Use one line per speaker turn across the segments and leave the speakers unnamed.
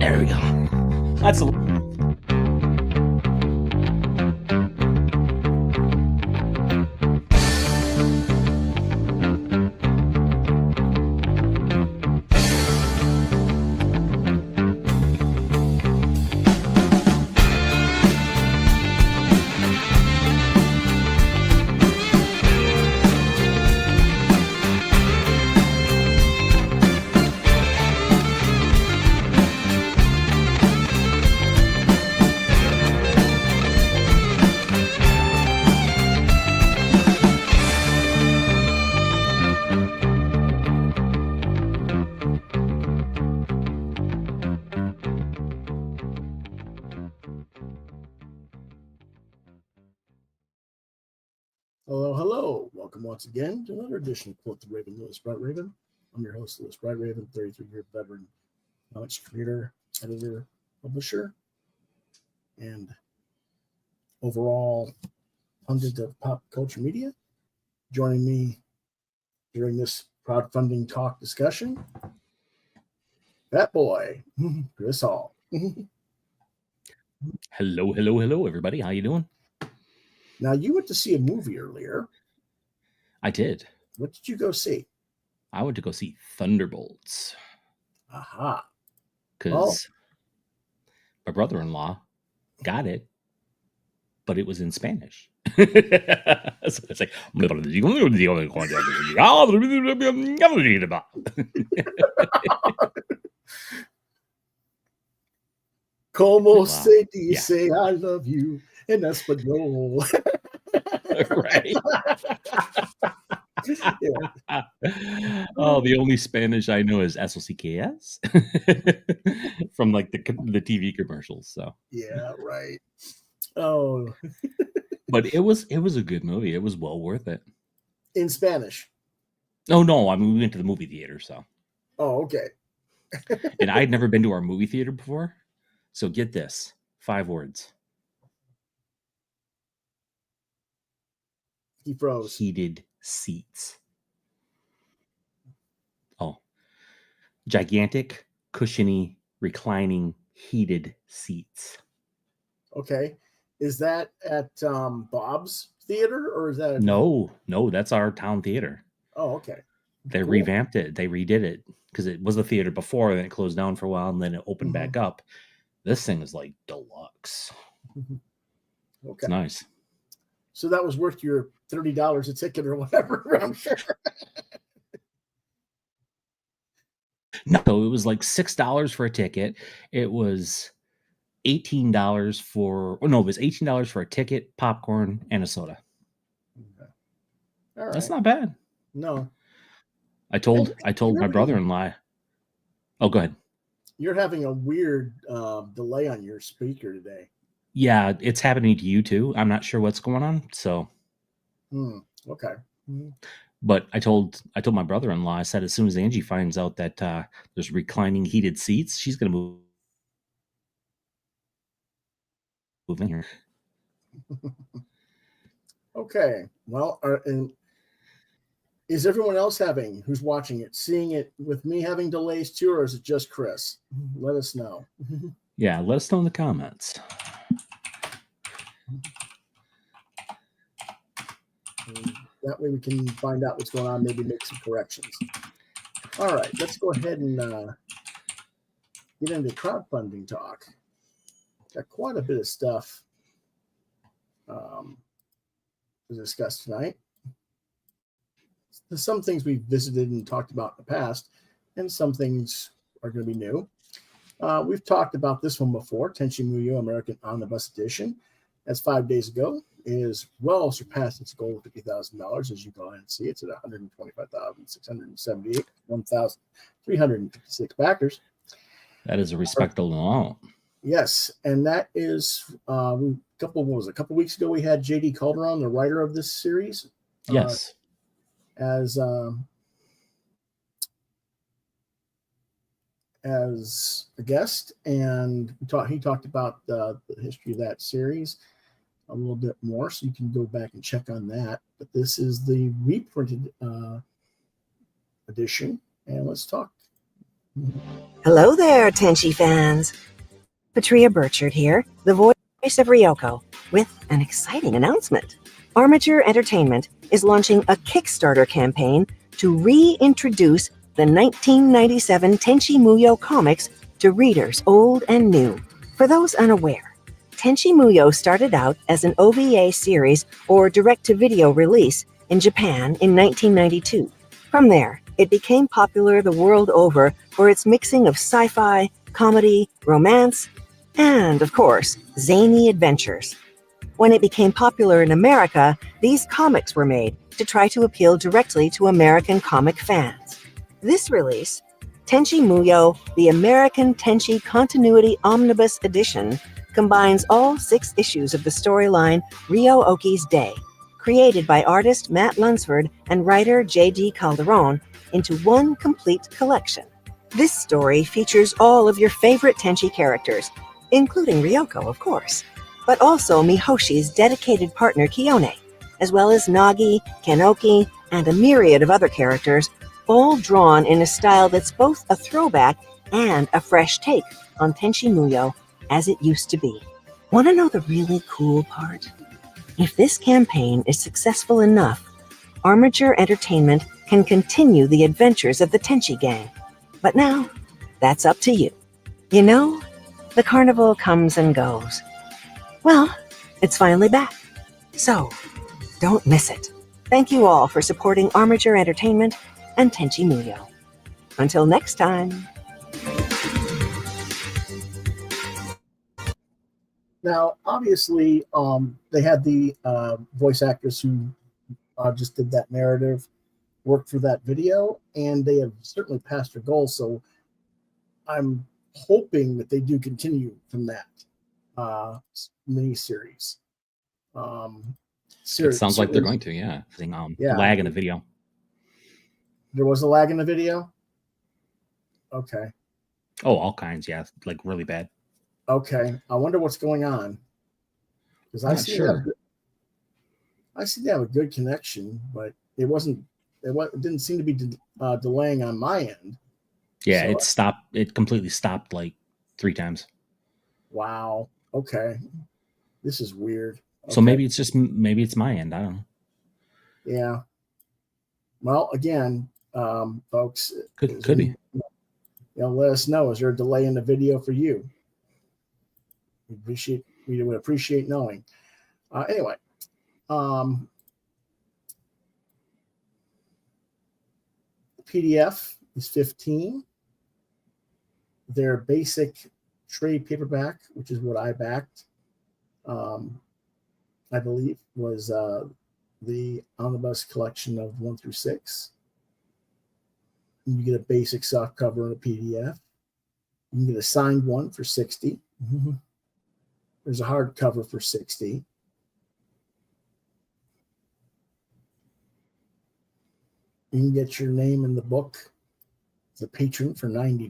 There we go. That's a
Hello. Welcome once again to another edition of Quoth the Raven, Lewis Bright Raven. I'm your host, Lewis Bright Raven, 33-year veteran comics creator, editor, publisher, and overall pundit of pop culture media. Joining me during this crowdfunding talk discussion, Fat Boy, Chris Hall.
Hello, everybody. How you doing?
Now, you went to see a movie earlier.
I did.
What did you go see?
I went to go see Thunderbolts.
Aha.
Because my brother-in-law got it, but it was in Spanish. So it's like,
Como se dice I love you in Espanol.
Right. Oh, the only Spanish I know is SOCKS from like the TV commercials. So
yeah, right. Oh,
but it was a good movie. It was well worth it.
In Spanish?
Oh no, I mean we went to the movie theater. So
okay.
And I'd never been to our movie theater before. So get this, 5 words.
He froze.
Heated seats. Oh, gigantic, cushiony, reclining, heated seats.
Okay. Is that at Bob's Theater or is that?
No, that's our town theater.
Oh, okay.
They revamped it. They redid it because it was a theater before and it closed down for a while and then it opened back up. This thing is like deluxe.
Okay.
It's nice.
So that was worth your $30 a ticket or whatever, I'm sure.
No, it was like $6 for a ticket. It was $18 for, it was $18 for a ticket, popcorn, and a soda.
Okay. All right.
That's not bad.
No.
I told my brother-in-law. Oh, go ahead.
You're having a weird delay on your speaker today.
Yeah, it's happening to you too. I'm not sure what's going on. So,
okay.
But I told my brother-in-law. I said as soon as Angie finds out that there's reclining heated seats, she's gonna move in here.
Okay. Well, and is everyone else who's watching it, seeing it with me having delays too, or is it just Chris? Let us know.
Yeah, let us know in the comments.
That way we can find out what's going on, maybe make some corrections. All right, let's go ahead and get into crowdfunding talk. Got quite a bit of stuff to discuss tonight. There's some things we've visited and talked about in the past, and some things are going to be new. We've talked about this one before, Tenchi Muyo American Omnibus Edition. That's 5 days ago. It is well surpassed its goal of $50,000, as you go ahead and see. It's at 125,678, 1,356 backers.
That is a respectable amount.
Yes, and that is a couple weeks ago we had J.D. Calderon, the writer of this series.
Yes.
As a guest, and he talked about the history of that series a little bit more, so you can go back and check on that. But this is the reprinted edition, and let's talk
Hello there, Tenchi fans. Patria Burchard here, the voice of Ryoko, with an exciting announcement. Armature Entertainment is launching a Kickstarter campaign to reintroduce the 1997 Tenchi Muyo comics to readers old and new. For those unaware, Tenchi Muyo started out as an OVA series or direct-to-video release in Japan in 1992. From there, it became popular the world over for its mixing of sci-fi, comedy, romance, and, of course, zany adventures. When it became popular in America, these comics were made to try to appeal directly to American comic fans. This release, Tenchi Muyo, the American Tenchi Continuity Omnibus Edition, combines all 6 issues of the storyline Ryo Oki's Day, created by artist Matt Lunsford and writer J.D. Calderon, into one complete collection. This story features all of your favorite Tenchi characters, including Ryoko, of course, but also Mihoshi's dedicated partner Kiyone, as well as Nagi, Kenoki, and a myriad of other characters, all drawn in a style that's both a throwback and a fresh take on Tenchi Muyo as it used to be. Want to know the really cool part? If this campaign is successful enough, Armature Entertainment can continue the adventures of the Tenchi gang. But now, that's up to you. You know, the carnival comes and goes. Well, it's finally back. So, don't miss it. Thank you all for supporting Armature Entertainment and Tenchi Muyo. Until next time.
Now, obviously, they had the voice actors who just did that narrative work for that video, and they have certainly passed their goal. So I'm hoping that they do continue from that mini-series.
It sounds like they're going to, yeah. Lag in the video.
There was a lag in the video? Okay.
Oh, all kinds, yeah. Like really bad.
Okay. I wonder what's going on. Because I see they have a good connection, but it didn't seem to be delaying on my end.
Yeah, so it completely stopped like 3 times.
Wow. Okay. This is weird. Okay.
So maybe it's my end. I don't know.
Yeah. Well, again, folks,
could be.
Let us know. Is there a delay in the video for you? We would appreciate knowing. Anyway, the PDF is $15. Their basic trade paperback, which is what I backed, I believe, was the omnibus collection of 1 through 6. You get a basic soft cover and a PDF. You can get a signed one for $60. There's a hardcover for $60. You can get your name in the book as a patron for $90.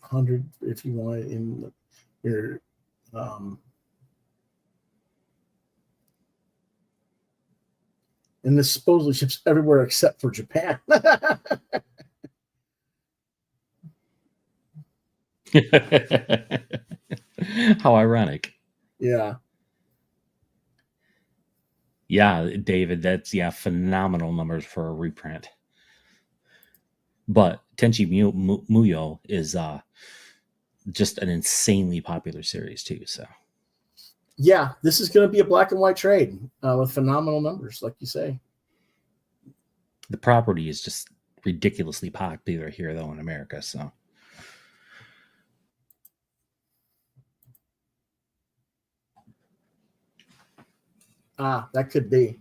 $100 if you want it in your and this supposedly ships everywhere except for Japan.
How ironic.
Yeah.
Yeah, David, that's phenomenal numbers for a reprint. But Tenchi Muyo is just an insanely popular series too. So
yeah, this is going to be a black and white trade with phenomenal numbers, like you say.
The property is just ridiculously popular here, though, in America. So
that could be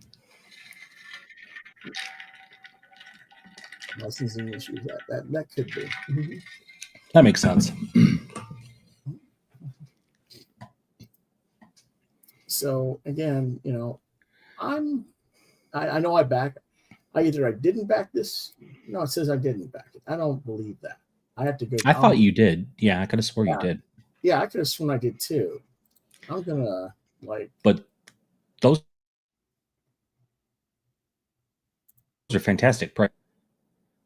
licensing issues. That could be.
That makes sense.
So again, I know I didn't back this. No, it says I didn't back it. I don't believe that. I have to go.
I thought you did. Yeah, I could have swore you did.
Yeah, I could have sworn I did too. I'm gonna Like,
but those are fantastic price.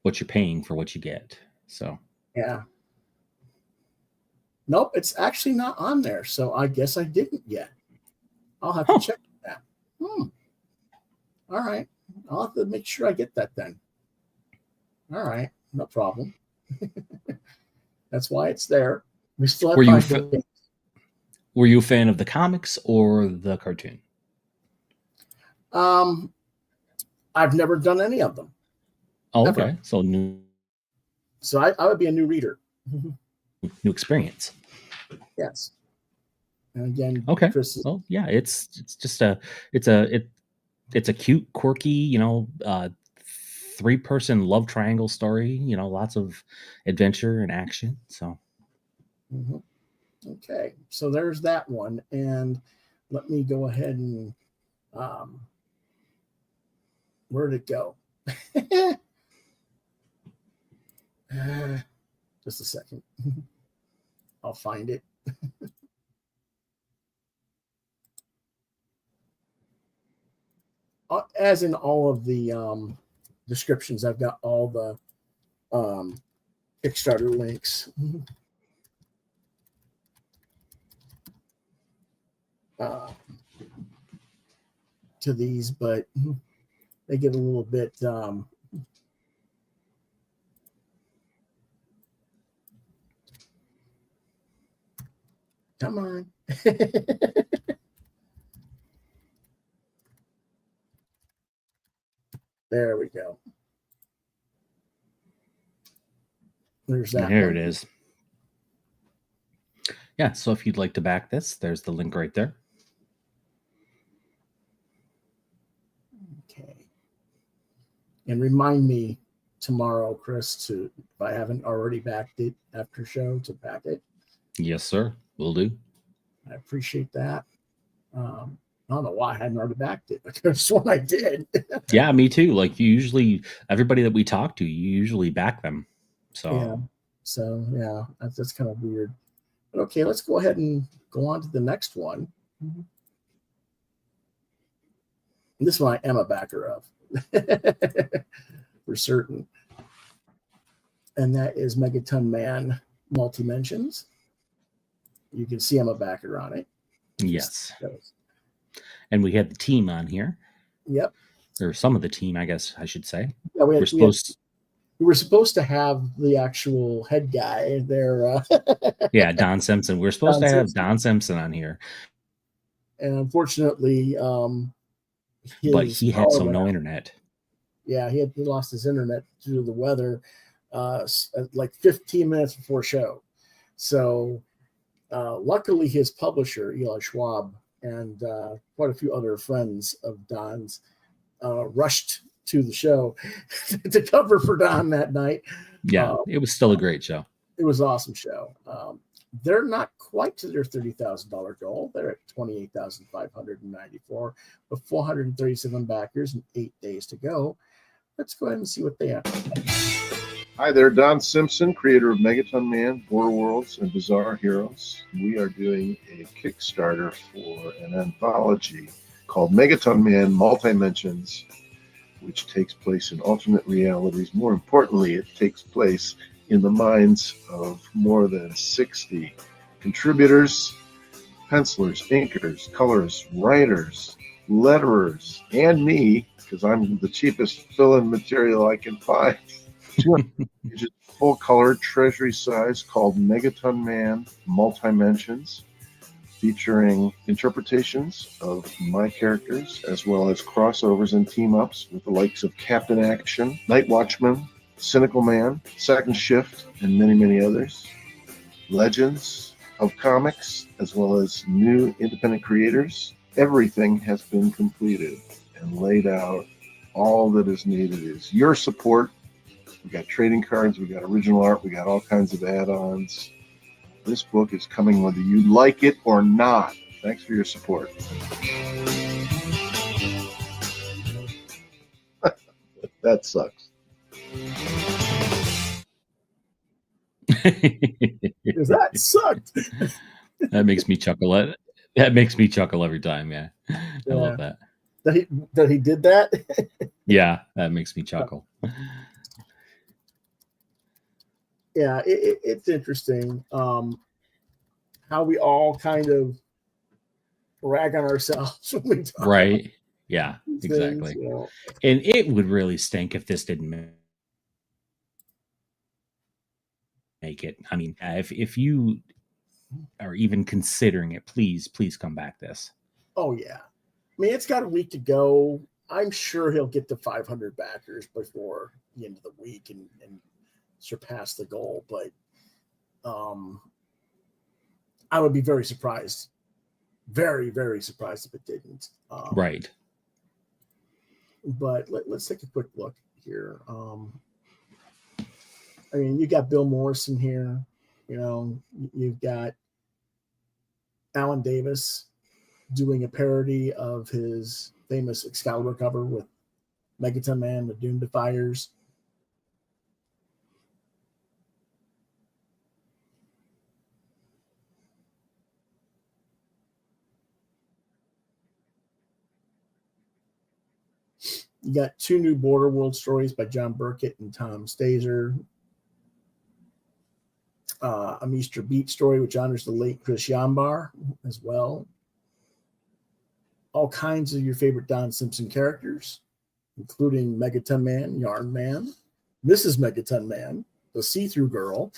What you're paying for what you get. So
yeah. Nope, it's actually not on there. So I guess I didn't yet. I'll have to check that. All right. I'll have to make sure I get that then. All right. No problem. That's why it's there. We still have
were you
5 days.
were you a fan of the comics or the cartoon?
I've never done any of them.
Oh,
Ever.
okay. So new
I would be a new reader.
experience.
Yes. And again,
Okay.
Chris is,
Well, yeah, it's just it's a cute, quirky, 3-person love triangle story, lots of adventure and action. So
mhm. Okay. So there's that one. And let me go ahead and where'd it go? Just a second. I'll find it. As in all of the descriptions, I've got all the Kickstarter links. To these, but they get a little bit come on. There we go. There's that.
here
one.
it is. Yeah, so if you'd like to back this, there's the link right there.
Okay. And remind me tomorrow, Chris, to if I haven't already backed it after show, to back it.
Yes, sir. Will do.
I appreciate that. I don't know why I hadn't already backed it. I could have sworn I did.
Yeah, me too. Like everybody that we talk to, you usually back them. So
yeah. So yeah, that's kind of weird. But okay, let's go ahead and go on to the next one. And this one I am a backer of for certain. And that is Megaton Man Multi-Mentions. You can see I'm a backer on it.
yes. And we had the team on here.
Yep.
Or some of the team, I guess I should say.
Yeah, we were supposed to have the actual head guy there.
Yeah, Don Simpson. We're supposed to have Don Simpson on here.
And unfortunately,
but he had no internet.
Yeah, he lost his internet due to the weather like 15 minutes before show. So luckily his publisher, Eli Schwab, and quite a few other friends of Don's rushed to the show to cover for Don that night.
Yeah, it was still a great show.
It was an awesome show. They're not quite to their $30,000 goal. They're at $28,594 with 437 backers and 8 days to go. Let's go ahead and see what they have.
Hi there, Don Simpson, creator of Megaton Man, Border Worlds, and Bizarre Heroes. We are doing a Kickstarter for an anthology called Megaton Man Multi-Mentions, which takes place in alternate realities. More importantly, it takes place in the minds of more than 60 contributors, pencilers, inkers, colorists, writers, letterers, and me, because I'm the cheapest fill-in material I can find. Full color treasury size called Megaton Man Multi-Mentions, featuring interpretations of my characters as well as crossovers and team-ups with the likes of Captain Action, Night Watchman, Cynical Man, Second Shift, and many, many others. Legends of comics as well as new independent creators. Everything has been completed and laid out. All that is needed is your support. We got trading cards, we got original art, we got all kinds of add-ons. This book is coming whether you like it or not. Thanks for your support. That sucks.
That sucked.
That makes me chuckle. That makes me chuckle every time. Yeah. I love that.
That he did that.
Yeah, that makes me chuckle.
Yeah, it's interesting how we all kind of rag on ourselves when we talk
Right. Yeah,
about
exactly.
things, you know.
And it would really stink if this didn't make it. I mean, if you are even considering it, please come back this.
Oh yeah, I mean it's got a week to go. I'm sure he'll get to 500 backers before the end of the week and surpass the goal. But I would be very surprised, very surprised if it didn't.
Right.
But let's take a quick look here. I mean, you got Bill Morrison here. You know, you've got Alan Davis doing a parody of his famous Excalibur cover with Megaton Man, the Doom Defiers. You got 2 new Border World stories by John Burkett and Tom Stazer. A Mr. Beat story, which honors the late Chris Yambar as well. All kinds of your favorite Don Simpson characters, including Megaton Man, Yarn Man, Mrs. Megaton Man, the See-Through Girl,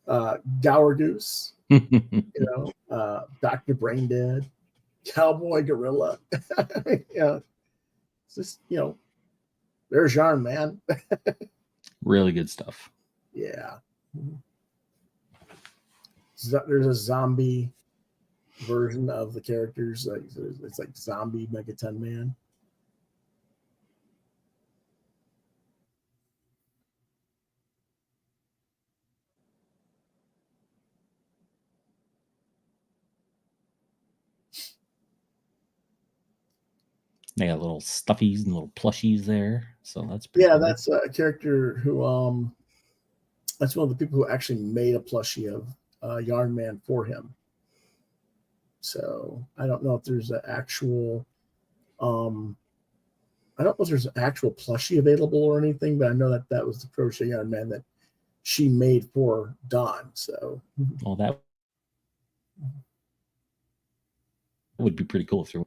Gower Goose, Dr. Braindead, Cowboy Gorilla. Yeah, it's just, there's Yarn Man.
Really good stuff.
Yeah. There's a zombie version of the characters. It's like zombie Megaton Man.
They got little stuffies and little plushies there, so that's pretty cool.
That's a character who that's one of the people who actually made a plushie of Yarn Man for him. So I don't know if there's an actual plushie available or anything, but I know that was the crochet Yarn Man that she made for Dawn. So
well, that would be pretty cool if there.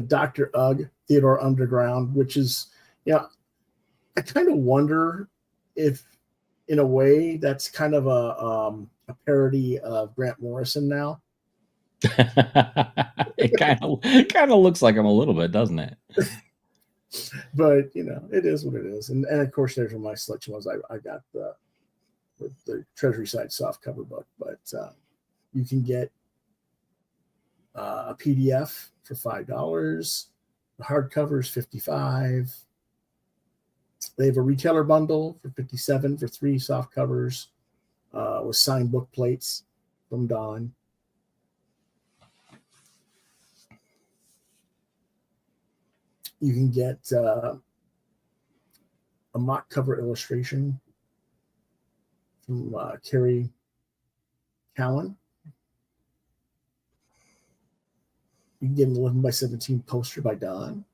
Dr. Ugg, Theodore Underground, which is, I kind of wonder if, in a way, that's kind of a parody of Grant Morrison now.
It kind of looks like him a little bit, doesn't it?
But it is what it is, and of course, there's my selection was I got the Treasury Side softcover book, but you can get a PDF for $5. The hardcover is $55. They have a retailer bundle for $57 for 3 soft covers with signed book plates from Don. You can get a mock cover illustration from Carrie Cowan. You can get an 11x17 poster by Don.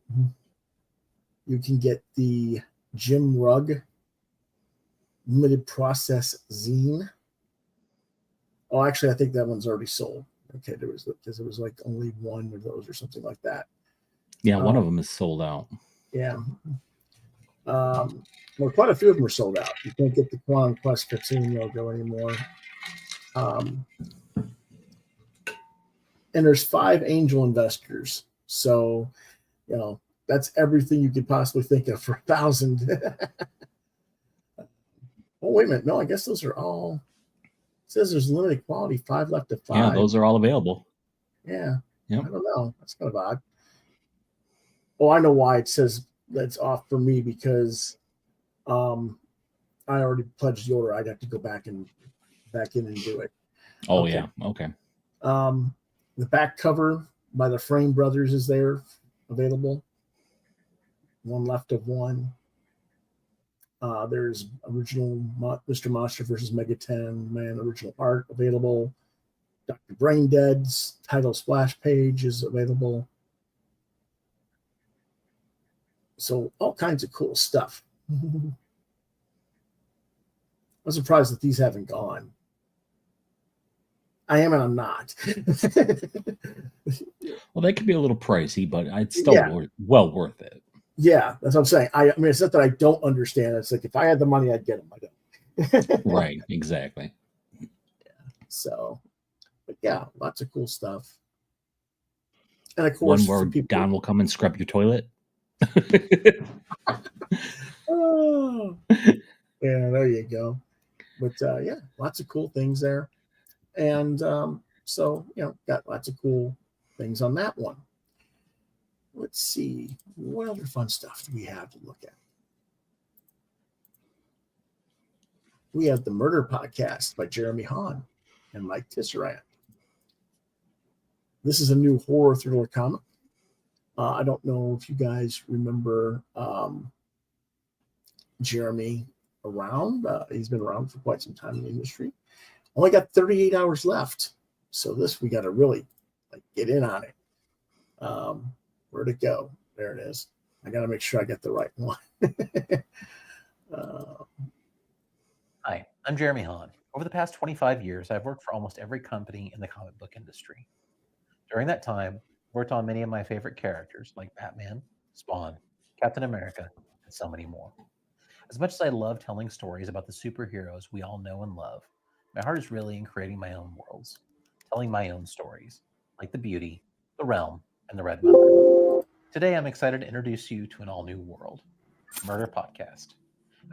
You can get the Jim Rugg limited process zine. Oh, actually, I think that one's already sold. Okay, there was like only one of those or something like that.
Yeah, one of them is sold out.
Yeah. Well, quite a few of them are sold out. You can't get the Quantum Quest cartoon logo anymore. And there's 5 angel investors. So, that's everything you could possibly think of for $1,000. Oh, wait a minute. No, I guess those are all. It says there's limited quality, 5 left of 5.
Yeah, those are all available.
Yeah.
Yep.
I don't know. That's kind of odd. Oh, I know why it says that's off for me, because I already pledged the order. I'd have to go back in and do it.
Oh,
okay.
Yeah. Okay.
The back cover by the Frame Brothers is there available. One Left of One. There's original Mr. Monster versus Megaton Man original art available. Dr. Braindead's title splash page is available. So all kinds of cool stuff. I'm surprised that these haven't gone. I am and I'm not.
Well, they could be a little pricey, but it's still well worth it.
Yeah, that's what I'm saying. I mean, it's not that I don't understand. It's like if I had the money, I'd get them. I don't.
Right, exactly.
Yeah. So, but yeah, lots of cool stuff. And of course,
one where Don will come and scrub your toilet.
Oh, yeah, there you go. But yeah, lots of cool things there. And so, got lots of cool things on that one. Let's see. What other fun stuff do we have to look at? We have the Murder Podcast by Jeremy Hahn and Mike Tisserand. This is a new horror thriller comic. I don't know if you guys remember Jeremy around. He's been around for quite some time in the industry. Only got 38 hours left. So this, we got to really get in on it. Where'd it go? There it is. I got to make sure I get the right one.
Hi, I'm Jeremy Hahn. Over the past 25 years, I've worked for almost every company in the comic book industry. During that time, I've worked on many of my favorite characters like Batman, Spawn, Captain America, and so many more. As much as I love telling stories about the superheroes we all know and love, my heart is really in creating my own worlds, telling my own stories, like the Beauty, the Realm, and the Red Mother. Today, I'm excited to introduce you to an all-new world, Murder Podcast,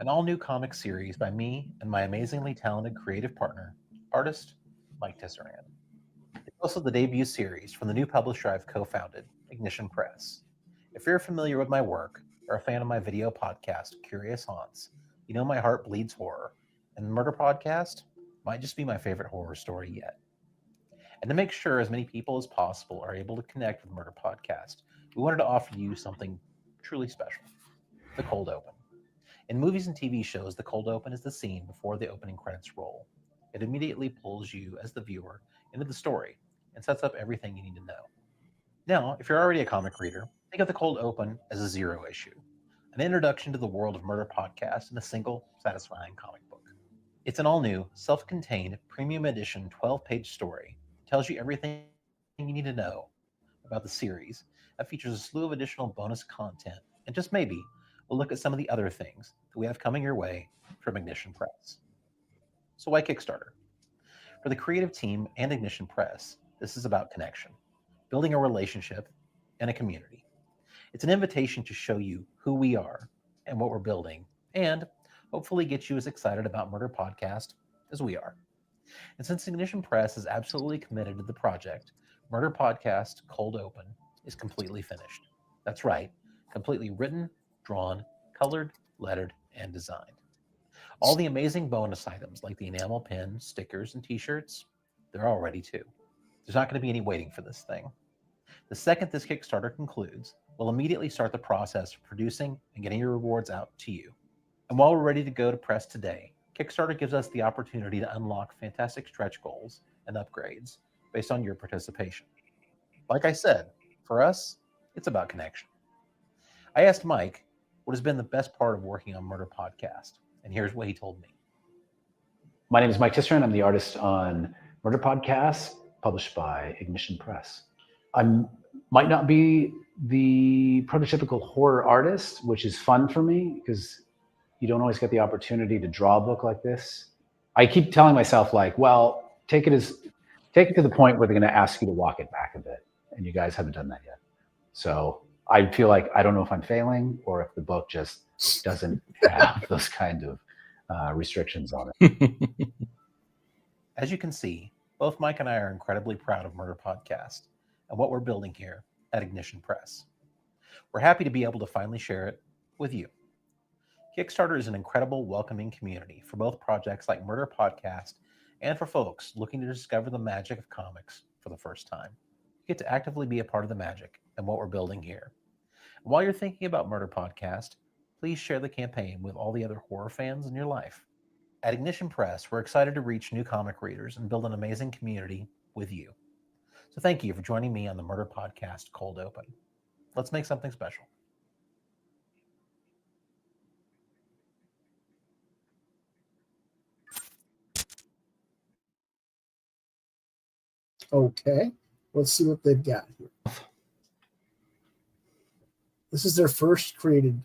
an all-new comic series by me and my amazingly talented creative partner, artist Mike Tisserand. It's also the debut series from the new publisher I've co-founded, Ignition Press. If you're familiar with my work or a fan of my video podcast, Curious Haunts, you know my heart bleeds horror, and the Murder Podcast might just be my favorite horror story yet. And to make sure as many people as possible are able to connect with Murder Podcast, we wanted to offer you something truly special, the cold open. In movies and TV shows, the cold open is the scene before the opening credits roll. It immediately pulls you as the viewer into the story and sets up everything you need to know. Now, if you're already a comic reader, think of the cold open as a zero issue, an introduction to the world of Murder Podcast in a single, satisfying comic book. It's an all-new, self-contained, premium edition 12-page story. It tells you everything you need to know about the series. That features a slew of additional bonus content, and just maybe, we'll look at some of the other things that we have coming your way from Ignition Press. So why Kickstarter? For the creative team and Ignition Press, this is about connection, building a relationship and a community. It's an invitation to show you who we are and what we're building, and hopefully get you as excited about Murder Podcast as we are. And since Ignition Press is absolutely committed to the project, Murder Podcast Cold Open is completely finished. That's right, completely written, drawn, colored, lettered, and designed. All the amazing bonus items like the enamel pins, stickers, and t-shirts, they're all ready too. There's not going to be any waiting for this thing. The second this Kickstarter concludes, we'll immediately start the process of producing and getting your rewards out to you. And while we're ready to go to press today, Kickstarter gives us the opportunity to unlock fantastic stretch goals and upgrades based on your participation. Like I said, for us, it's about connection. I asked Mike what has been the best part of working on Murder Podcast, and here's what he told me.
My name is Mike Tisserand. I'm the artist on Murder Podcast, published by Ignition Press. I might not be the prototypical horror artist, which is fun for me because you don't always get the opportunity to draw a book like this. I keep telling myself, well, take it to the point where they're going to ask you to walk it back a bit, and you guys haven't done that yet. So I feel like I don't know if I'm failing or if the book just doesn't have those kind of restrictions on it.
As you can see, both Mike and I are incredibly proud of Murder Podcast and what we're building here at Ignition Press. We're happy to be able to finally share it with you. Kickstarter is an incredible, welcoming community for both projects like Murder Podcast and for folks looking to discover the magic of comics for the first time. you get to actively be a part of the magic and what we're building here. And while you're thinking about Murder Podcast, please share the campaign with all the other horror fans in your life. At Ignition Press, we're excited to reach new comic readers and build an amazing community with you. So thank you for joining me on the Murder Podcast Cold Open. Let's make something special.
Okay, let's see what they've got here. This is their first created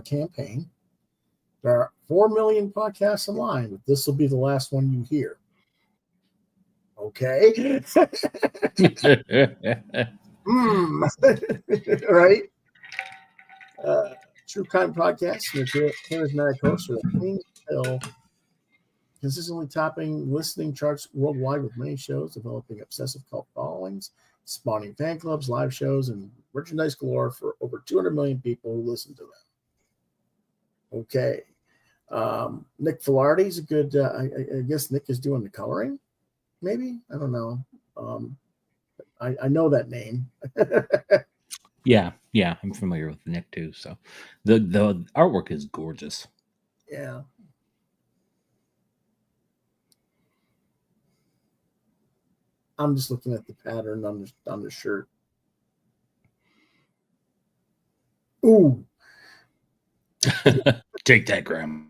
campaign. There are 4 million podcasts online, but this will be the last one you hear. Okay. Right? True crime podcasts and their charismatic hosts are clean pill, consistently topping listening charts worldwide with many shows, developing obsessive cult followings, spawning fan clubs, live shows, and merchandise galore for over 200 million people who listen to them. Okay. Nick Filardi is a good, I guess Nick is doing the coloring, maybe? I don't know. I know that name.
Yeah, I'm familiar with Nick too. So the artwork is gorgeous.
Yeah. I'm just looking at the pattern on the shirt. Ooh.
Take that, Grandma.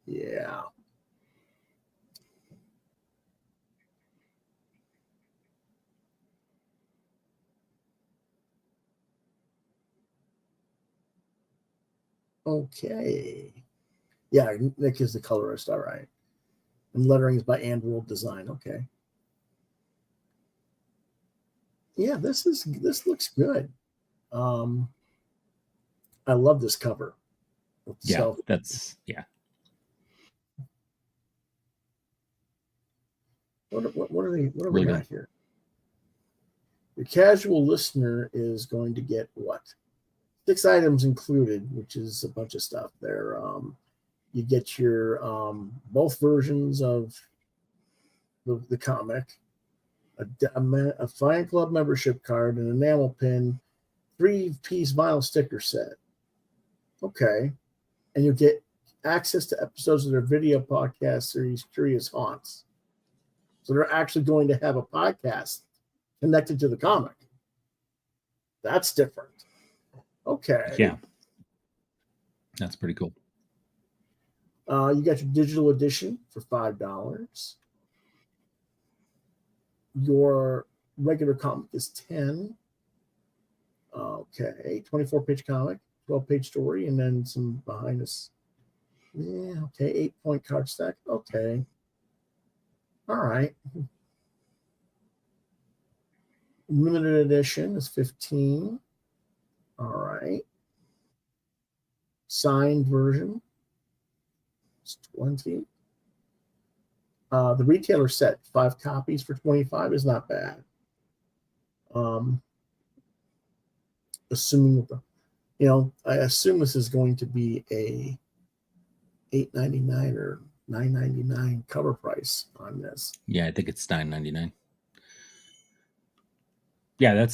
Yeah. Okay. Yeah, Nick is the colorist. All right. And lettering is by Andworld Design. Okay. Yeah, this looks good. I love this cover.
Yeah, that's yeah.
What are we
Really
got
good.
here? Your casual listener is going to get what? 6 items included, which is a bunch of stuff there. You get your both versions of the comic, a fan club membership card, an enamel pin, 3-piece vinyl sticker set. Okay. And you get access to episodes of their video podcast series, Curious Haunts. So they're actually going to have a podcast connected to the comic. That's different. Okay.
Yeah. That's pretty cool.
You got your digital edition for $5. Your regular comic is $10. Okay. 24-page comic, 12-page story, and then some behind us. Yeah, okay. 8-point card stack. Okay. All right. Limited edition is $15. All right. Signed version is $20. The retailer set 5 copies for $25 is not bad. Assuming I assume this is going to be a $8.99 or $9.99 cover price on this.
Yeah, I think it's $9.99. Yeah,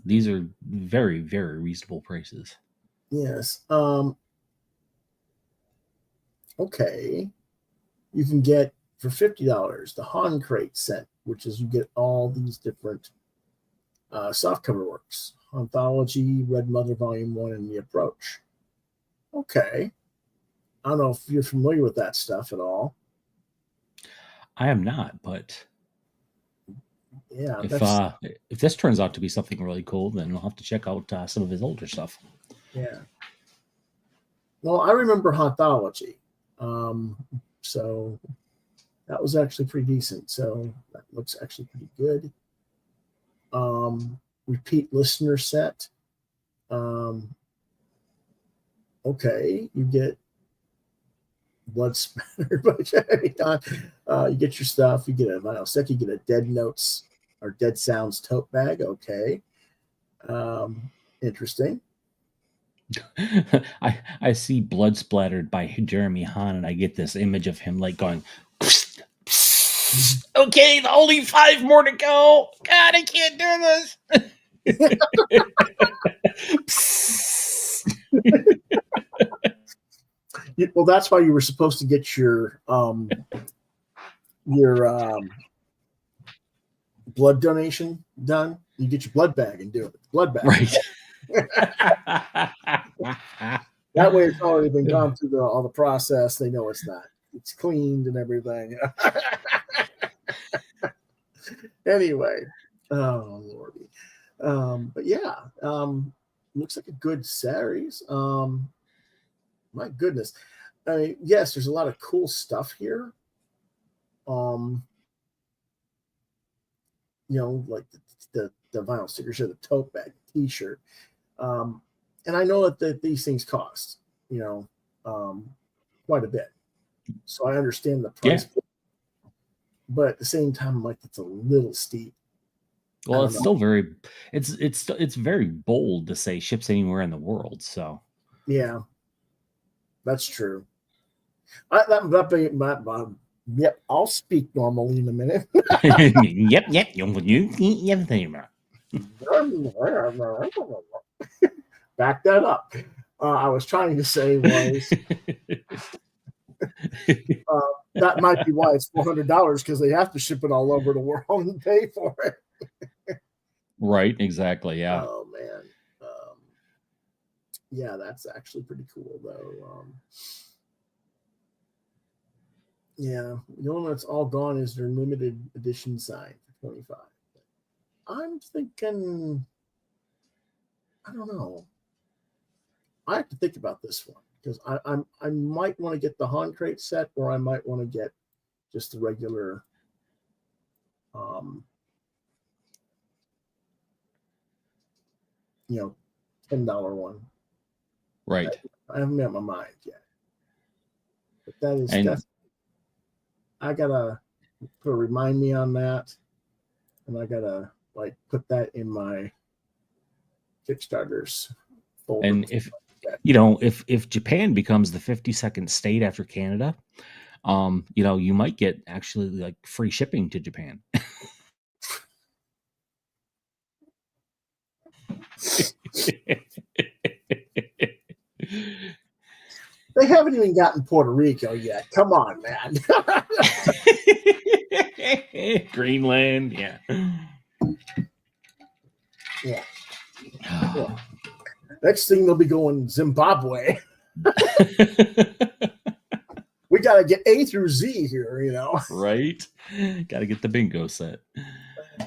these are very, very reasonable prices.
Yes. Okay. You can get for $50 the Han Crate set, which is you get all these different softcover works. Anthology, Red Mother Volume 1, and The Approach. Okay. I don't know if you're familiar with that stuff at all.
I am not, but
yeah,
if this turns out to be something really cool, then we'll have to check out some of his older stuff.
Yeah. Well, I remember Anthology. So that was actually pretty decent. So that looks actually pretty good. Repeat listener set. Okay, you get Blood Spattered by Jeremy Don. You get your stuff. You get a vinyl set. You get a Dead Notes or Dead Sounds tote bag. Okay. Interesting.
I see Blood Splattered by Jeremy Hahn, and I get this image of him like going. Okay, only 5 more to go. God, I can't do this.
Well, that's why you were supposed to get your blood donation done. You get your blood bag and do it. Blood bag.
Right.
That way, it's already been gone through all the process. They know it's not. It's cleaned and everything. Anyway, oh lordy. But yeah, looks like a good series. My goodness. I mean, yes, there's a lot of cool stuff here. Like the vinyl sticker shirt, the tote bag, the t-shirt. And I know that these things cost, quite a bit. So I understand the price.
Yeah.
But at the same time, I'm like, it's a little steep.
Well, it's still very it's very bold to say ships anywhere in the world. So
yeah, that's true. Yep, I'll speak normally in a minute.
yep.
Back that up. I was trying to say was that might be why it's $400 because they have to ship it all over the world and pay for it.
Right, exactly. Yeah.
Oh man. Yeah, that's actually pretty cool though. Yeah, the only one that's all gone is their limited edition sign for 25. I'm thinking, I don't know. I have to think about this one because I might want to get the Han Crate set, or I might want to get just the regular $10 one.
Right.
I haven't made up my mind yet. But that's I gotta put a remind me on that, and I gotta put that in my Kickstarters folder.
And if Japan becomes the 52nd state after Canada, you might get actually free shipping to Japan.
They haven't even gotten Puerto Rico yet. Come on, man.
Greenland, yeah.
Yeah. Next thing they'll be going Zimbabwe. We got to get A through Z here,
Right? Got to get the bingo set.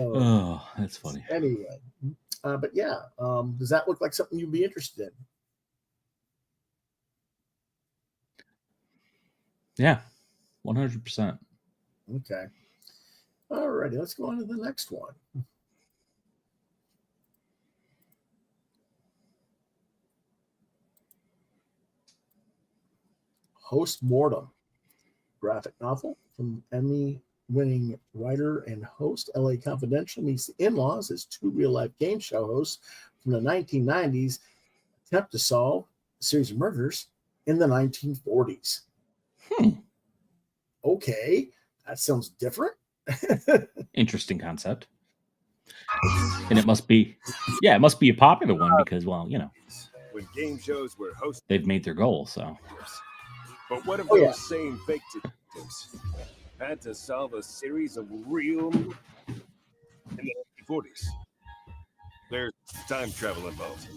Oh, that's funny.
Anyway, but yeah, does that look like something you'd be interested in?
Yeah, 100%.
Okay. All righty, let's go on to the next one. Post Mortem, graphic novel from Emmy-winning writer and host. LA Confidential meets the in-laws as two real-life game show hosts from the 1990s attempt to solve a series of murders in the 1940s. Okay, that sounds different.
Interesting concept. And it must be a popular one because, well,
when game shows were hosted,
they've made their goal, so.
But what if those same fake detectives had to solve a series of real in the 1940s? There's time travel involved.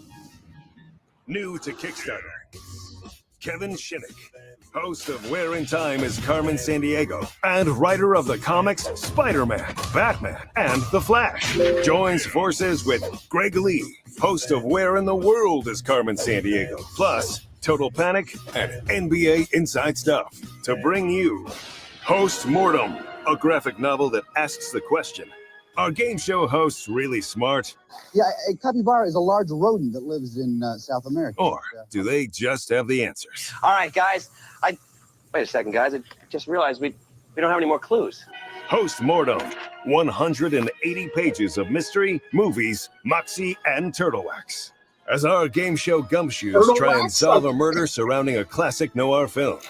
New to Kickstarter, Kevin Shinnick, host of Where in Time is Carmen Sandiego, and writer of the comics Spider-Man, Batman, and The Flash, joins forces with Greg Lee, host of Where in the World is Carmen Sandiego, plus Total Panic and NBA Inside Stuff, to bring you Post Mortem, a graphic novel that asks the question, are game show hosts really smart?
Yeah, a capybara is a large rodent that lives in South America.
Or do they just have the answers?
All right, guys. Wait a second, guys. I just realized we don't have any more clues.
Post Mortem, 180 pages of mystery, movies, moxie, and turtle wax. As our game show gumshoes try and solve a murder surrounding a classic noir film.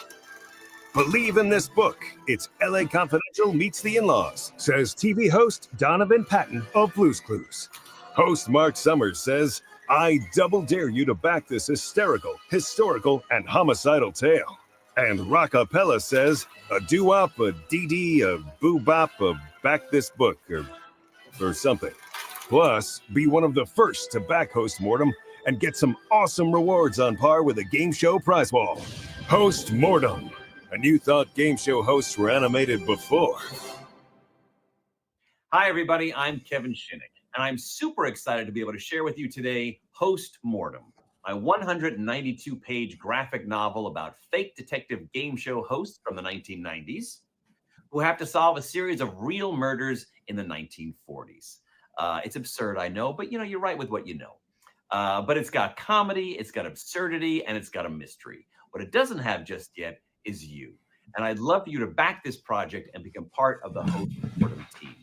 Believe in this book. It's LA Confidential meets the in-laws, says TV host Donovan Patton of Blue's Clues. Host Mark Summers says, I double dare you to back this hysterical, historical, and homicidal tale. And Rockapella says, a doo-wop, a dee-dee, a boo-bop, a back this book, or something. Plus, be one of the first to back Host Mortem and get some awesome rewards on par with a game show prize ball. Host Mortem. And you thought game show hosts were animated before.
Hi, everybody. I'm Kevin Shinnick, and I'm super excited to be able to share with you today Host Mortem, my 192-page graphic novel about fake detective game show hosts from the 1990s who have to solve a series of real murders in the 1940s. It's absurd, I know, but you're right with what you know. But it's got comedy, it's got absurdity, and it's got a mystery. What it doesn't have just yet is you. And I'd love for you to back this project and become part of the Host Mortem team.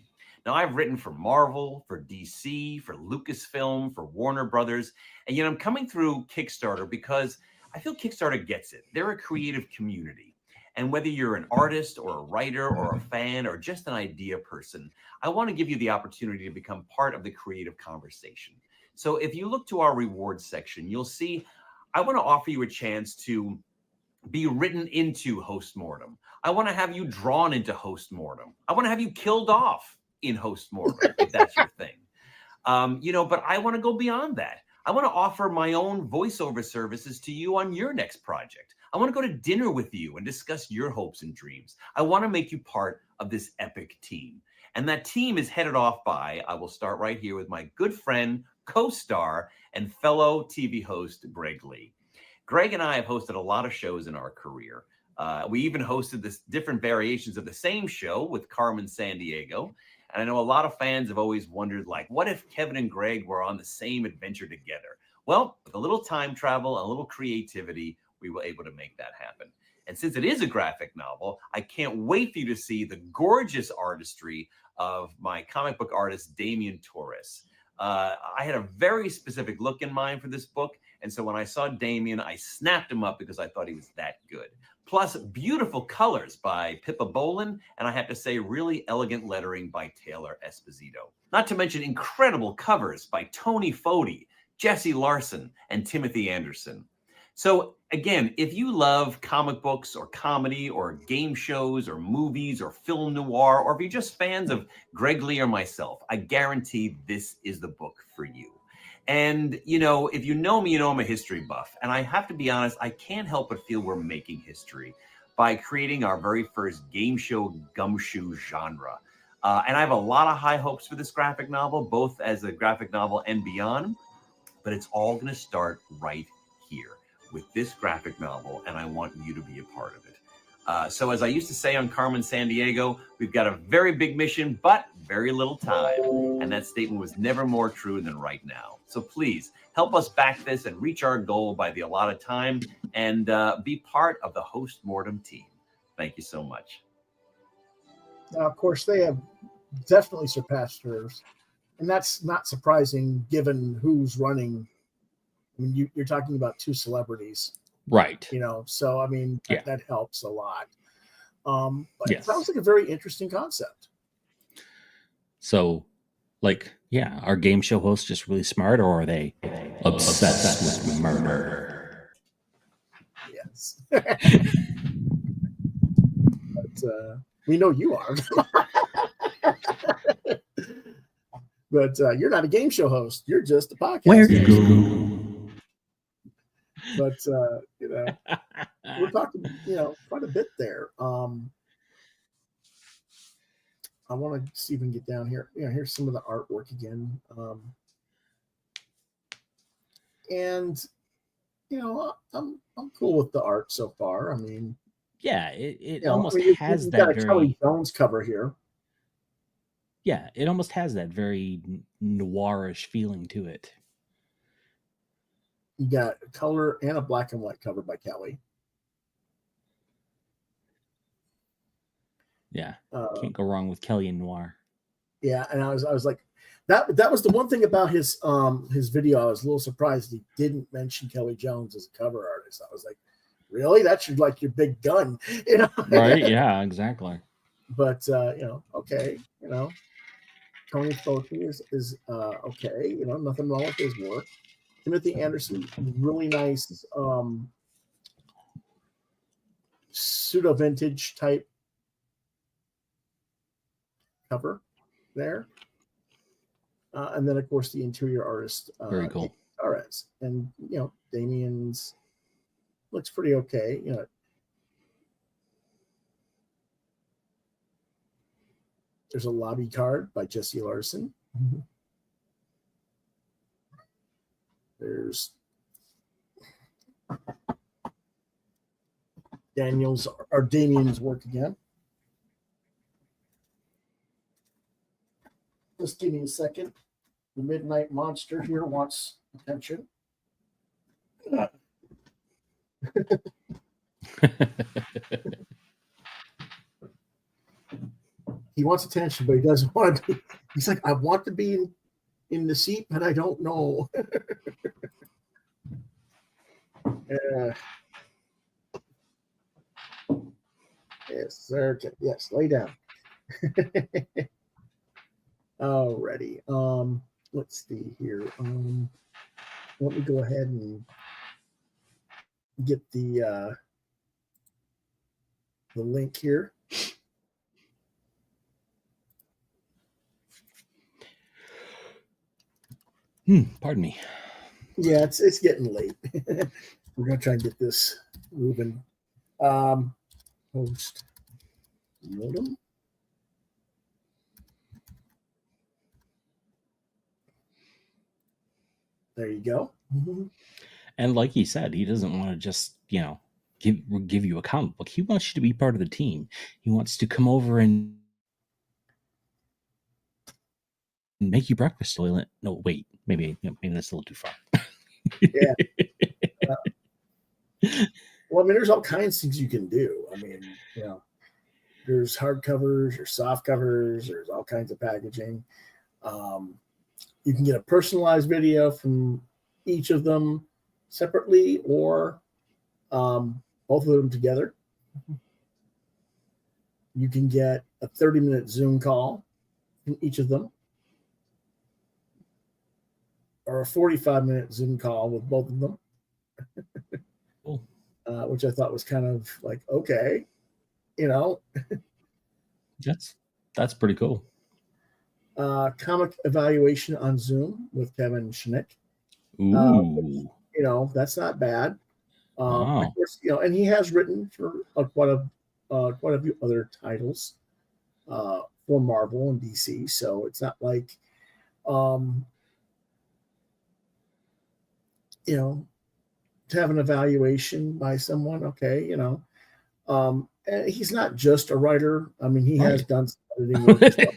Now, I've written for Marvel, for DC, for Lucasfilm, for Warner Brothers, and I'm coming through Kickstarter because I feel Kickstarter gets it. They're a creative community. And whether you're an artist or a writer or a fan or just an idea person, I want to give you the opportunity to become part of the creative conversation. So if you look to our rewards section, you'll see I want to offer you a chance to be written into Host Mortem. I want to have you drawn into Host Mortem. I want to have you killed off in Host Mortem, if that's your thing. But I want to go beyond that. I want to offer my own voiceover services to you on your next project. I want to go to dinner with you and discuss your hopes and dreams. I want to make you part of this epic team. And that team is headed off by, I will start right here with my good friend, co-star, and fellow TV host, Greg Lee. Greg and I have hosted a lot of shows in our career. We even hosted this different variations of the same show with Carmen Sandiego. And I know a lot of fans have always wondered, what if Kevin and Greg were on the same adventure together? Well, with a little time travel, a little creativity, we were able to make that happen. And since it is a graphic novel, I can't wait for you to see the gorgeous artistry of my comic book artist, Damian Torres. I had a very specific look in mind for this book. And so when I saw Damian, I snapped him up because I thought he was that good. Plus, beautiful colors by Pippa Bolin, and I have to say, really elegant lettering by Taylor Esposito. Not to mention incredible covers by Tony Foti, Jesse Larson, and Timothy Anderson. So again, if you love comic books or comedy or game shows or movies or film noir, or if you're just fans of Greg Lee or myself, I guarantee this is the book for you. And, if you know me, I'm a history buff. And I have to be honest, I can't help but feel we're making history by creating our very first game show gumshoe genre. And I have a lot of high hopes for this graphic novel, both as a graphic novel and beyond. But it's all going to start right here with this graphic novel. And I want you to be a part of it. So as I used to say on Carmen Sandiego, we've got a very big mission, but very little time. And that statement was never more true than right now. So please help us back this and reach our goal by the allotted time and be part of the Host Mortem team. Thank you so much.
Now, of course, they have definitely surpassed hers. And that's not surprising given who's running. I mean, you're talking about two celebrities.
Right.
So, I mean,
Yeah.
that helps a lot. But
Yes.
it sounds like a very interesting concept.
So, are game show hosts just really smart, or are they obsessed with murder?
Yes. But we know you are. But you're not a game show host. You're just a podcast.
Where to go?
But, we're talking, quite a bit there. I want to see if we can get down here. Here's some of the artwork again. And, I'm cool with the art so far. I mean,
Yeah, it almost has
you've
that
got a
very
Kelly Jones cover here.
Yeah, it almost has that very noirish feeling to it.
You got a color and a black and white cover by Kelly.
Yeah, can't go wrong with Kelly and noir.
Yeah, and I was like, that was the one thing about his video. I was a little surprised he didn't mention Kelly Jones as a cover artist. I was like, really? That's like your big gun, you know?
Right? Yeah, exactly.
But okay, Tony Foti is okay, nothing wrong with his work. Timothy Anderson, really nice pseudo vintage type cover there. And then of course the interior artist
Very cool.
Arez. And Damien's looks pretty okay. There's a lobby card by Jesse Larson. There's Damien's work again. Just give me a second. The Midnight Monster here wants attention. He wants attention, but he doesn't want to be. He's like, I want to be in the seat, but I don't know. Yes, sir. Yes, lay down. Alrighty. Let's see here. Let me go ahead and get the link here.
Pardon me.
Yeah, it's getting late. We're gonna try and get this moving. Host modem. There you go.
And like he said, he doesn't want to just give you a comic book. He wants you to be part of the team. He wants to come over and make you breakfast. No, wait, maybe that's a little too far.
Yeah. Well, I mean, there's all kinds of things you can do. I mean, there's hardcovers, there's soft covers, there's all kinds of packaging. You can get a personalized video from each of them separately or both of them together. You can get a 30-minute Zoom call from each of them, or a 45-minute Zoom call with both of them.
Cool.
Which I thought was kind of like, okay,
That's pretty cool.
Comic evaluation on Zoom with Kevin Schnick.
Ooh.
That's not bad.
Wow.
Of course, and he has written for quite a few other titles for Marvel and DC, so it's not like to have an evaluation by someone, okay, and he's not just a writer. I mean, he has done some editing work as well.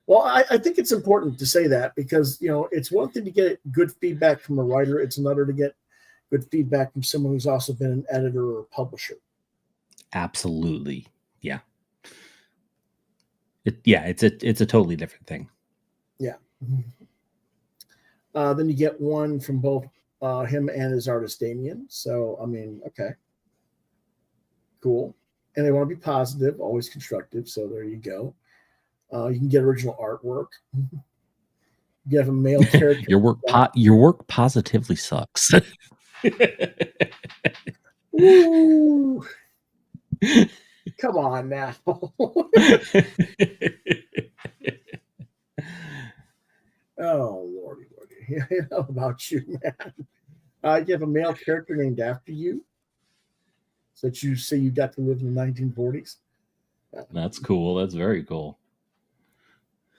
Well, I think it's important to say that because, it's one thing to get good feedback from a writer. It's another to get good feedback from someone who's also been an editor or a publisher.
Absolutely. Yeah. It's a totally different thing.
Yeah. Then you get one from both him and his artist Damien. So, I mean, okay. Cool. And they want to be positive, always constructive. So there you go. You can get original artwork. You have a male character.
Your work positively sucks.
Ooh. Come on now. Oh, Lordy. How about you, man? You have a male character named after you. So that you say you got to live in the 1940s.
That's cool. That's very cool.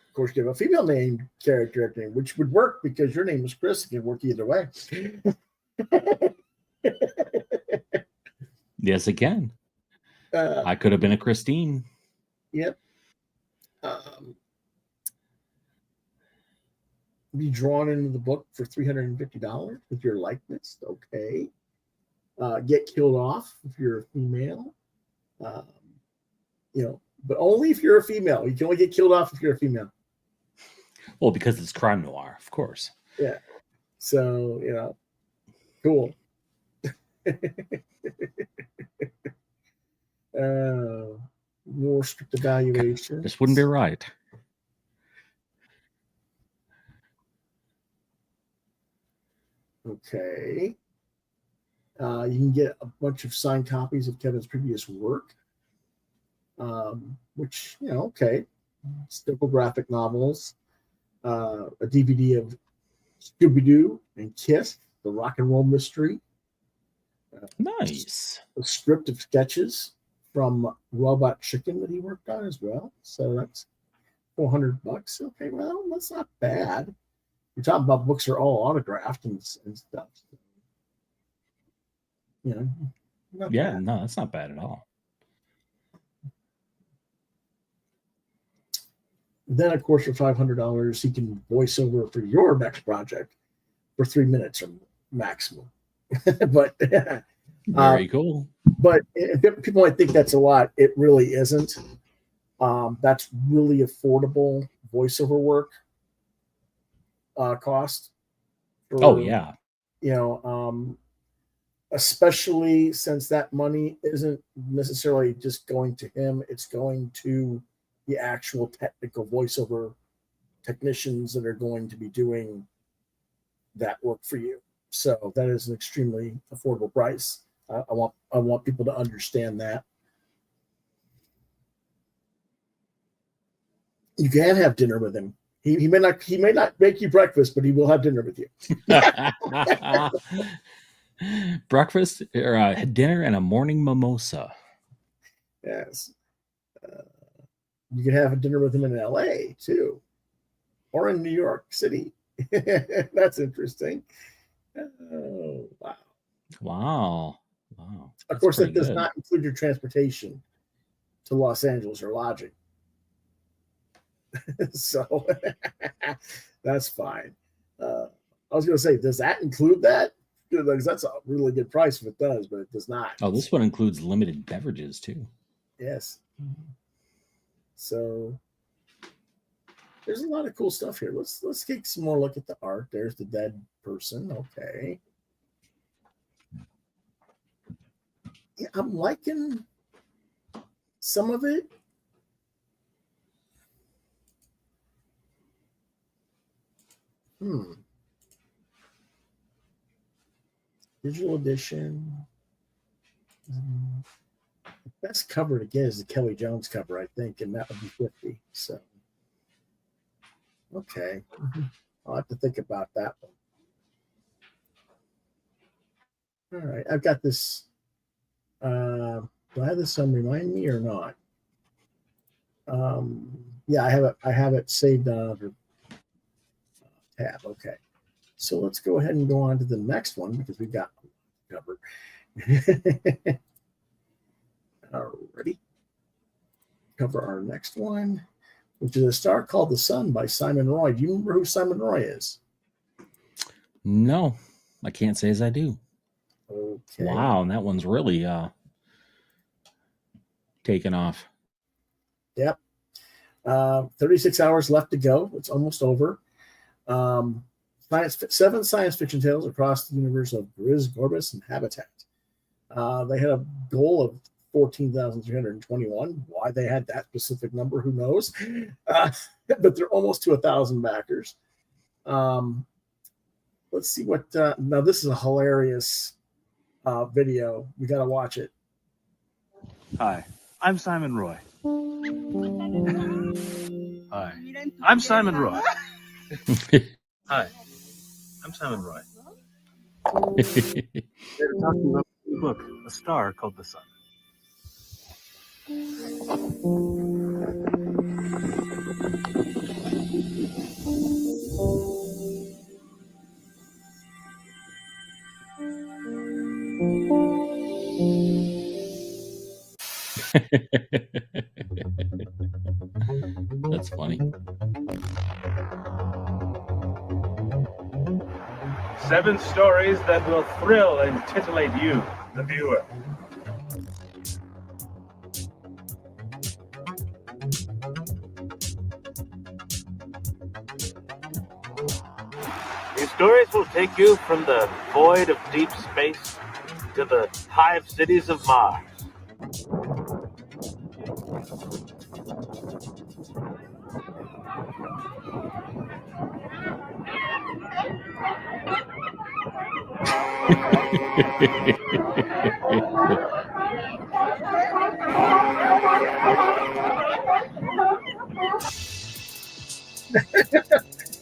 Of course, you have a female named character name, which would work because your name is Chris. It can work either way.
Yes, it can. I could have been a Christine.
Yep. Be drawn into the book for $350 with your likeness. Okay. Get killed off if you're a female. But only if you're a female. You can only get killed off if you're a female.
Well, because it's crime noir, of course.
Yeah. So, cool. More strict evaluation.
This wouldn't be right.
Okay. You can get a bunch of signed copies of Kevin's previous work, which, okay. Simple graphic novels, a DVD of Scooby-Doo and Kiss, the rock and roll mystery.
Nice.
A script of sketches from Robot Chicken that he worked on as well. So that's $400. Okay, well, that's not bad. You're talking about books are all autographed and stuff.
Yeah,
bad.
no, that's not bad at all.
Then, of course, for $500, he can voice over for your next project for 3 minutes or maximum. But
very cool.
But if people might think that's a lot, it really isn't. That's really affordable voiceover work cost.
Oh yeah.
Especially since that money isn't necessarily just going to him, it's going to the actual technical voiceover technicians that are going to be doing that work for you. So that is an extremely affordable price. I want people to understand that. You can have dinner with him. He may not make you breakfast, but he will have dinner with you.
Breakfast or dinner and a morning mimosa.
Yes. You can have a dinner with him in LA too, or in New York City. That's interesting. Oh, wow.
Wow.
Of course, that does not include your transportation to Los Angeles or lodging. So that's fine. I was going to say, does that include that? Because that's a really good price if it does, but it does not.
Oh, this one includes limited beverages too.
Yes. So there's a lot of cool stuff here. Let's take some more look at the art. There's the dead person. Okay. Yeah, I'm liking some of it. Digital edition. Best cover again is the Kelly Jones cover, I think, and that would be 50. So, okay, I'll have to think about that one. All right, I've got this. Do I have this on Remind Me or not? Yeah, I have it saved on another tab. Okay, so let's go ahead and go on to the next one because we got covered. Alrighty. Cover our next one, which is A Star Called the Sun by Simon Roy. Do you remember who Simon Roy is?
No, I can't say as I do.
Okay.
Wow, and that one's really taken off.
Yep. 36 hours left to go. It's almost over. 7 science fiction tales across the universe of Grizz, Gorbis, and Habitat. They had a goal of 14,321. Why they had that specific number, who knows? But they're almost to 1,000 backers. Let's see what. Now this is a hilarious video. We got to watch it.
Hi, I'm Simon Roy. Hi, I'm Simon Roy. Hi, I'm Simon Roy. Here to talk to you about the book, A Star Called the Sun.
That's funny.
7 stories that will thrill and titillate you, the viewer. These stories will take you from the void of deep space to the hive cities of Mars.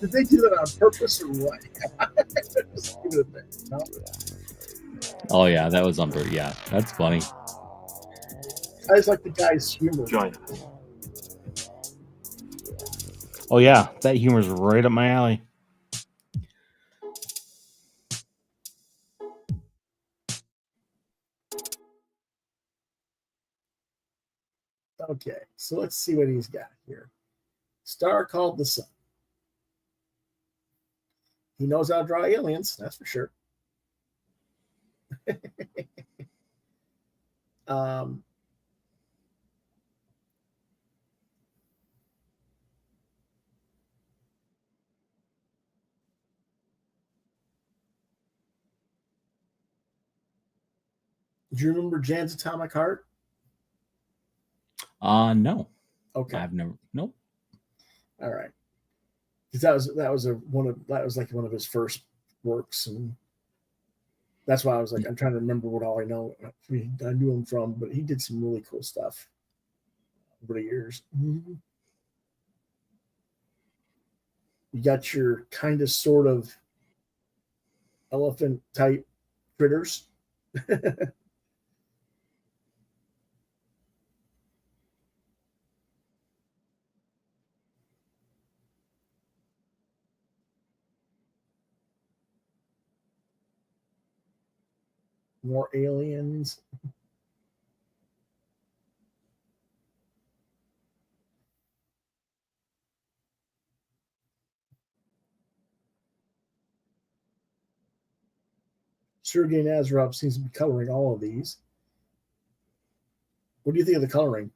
Did they do that on purpose or what? Just give it a bit, no?
Oh yeah, that was yeah, that's funny.
I just like the guy's humor.
Join us.
Oh yeah, that humor's right up my alley.
Okay, so let's see what he's got here. Star called the sun. He knows how to draw aliens, that's for sure. Do you remember Jan's Atomic Heart?
No.
Okay.
I've never. Nope.
All right. Because that was like one of his first works, and that's why I was like, I'm trying to remember what all I know. I knew him from, but he did some really cool stuff over the years. Mm-hmm. You got your kind of sort of elephant type critters. More aliens. Sergei Nazarov seems to be coloring all of these. What do you think of the coloring?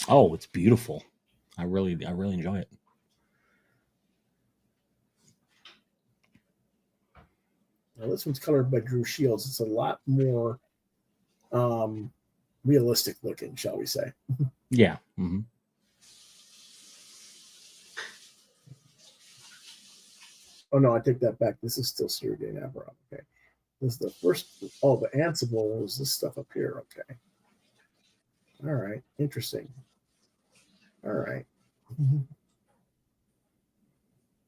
Oh, it's beautiful. I really enjoy it.
Now, this one's colored by Drew Shields. It's a lot more realistic looking, shall we say.
Yeah. Mm-hmm.
Oh, no, I take that back. This is still Sergei Nazarov. Okay. This is the first. Oh, the Ansible is this stuff up here. Okay. All right. Interesting. All right. Mm-hmm.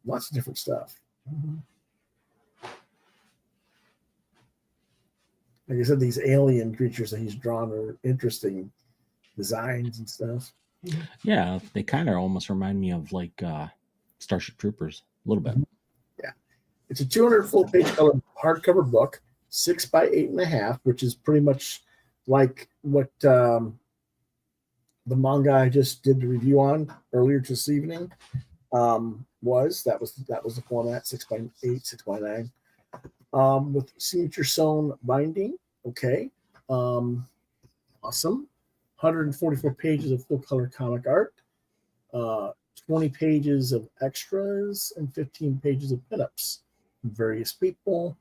Lots of different stuff. Mm-hmm. Like I said, these alien creatures that he's drawn are interesting designs and stuff.
Yeah, they kind of almost remind me of like Starship Troopers a little bit.
Yeah, it's a 200 full page color hardcover book, 6 by 8.5, which is pretty much like what the manga I just did the review on earlier this evening was. That was the format, 6 by 8, 6 by 9, with signature sewn binding. Okay, awesome. 144 pages of full color comic art, 20 pages of extras, and 15 pages of pinups from various people.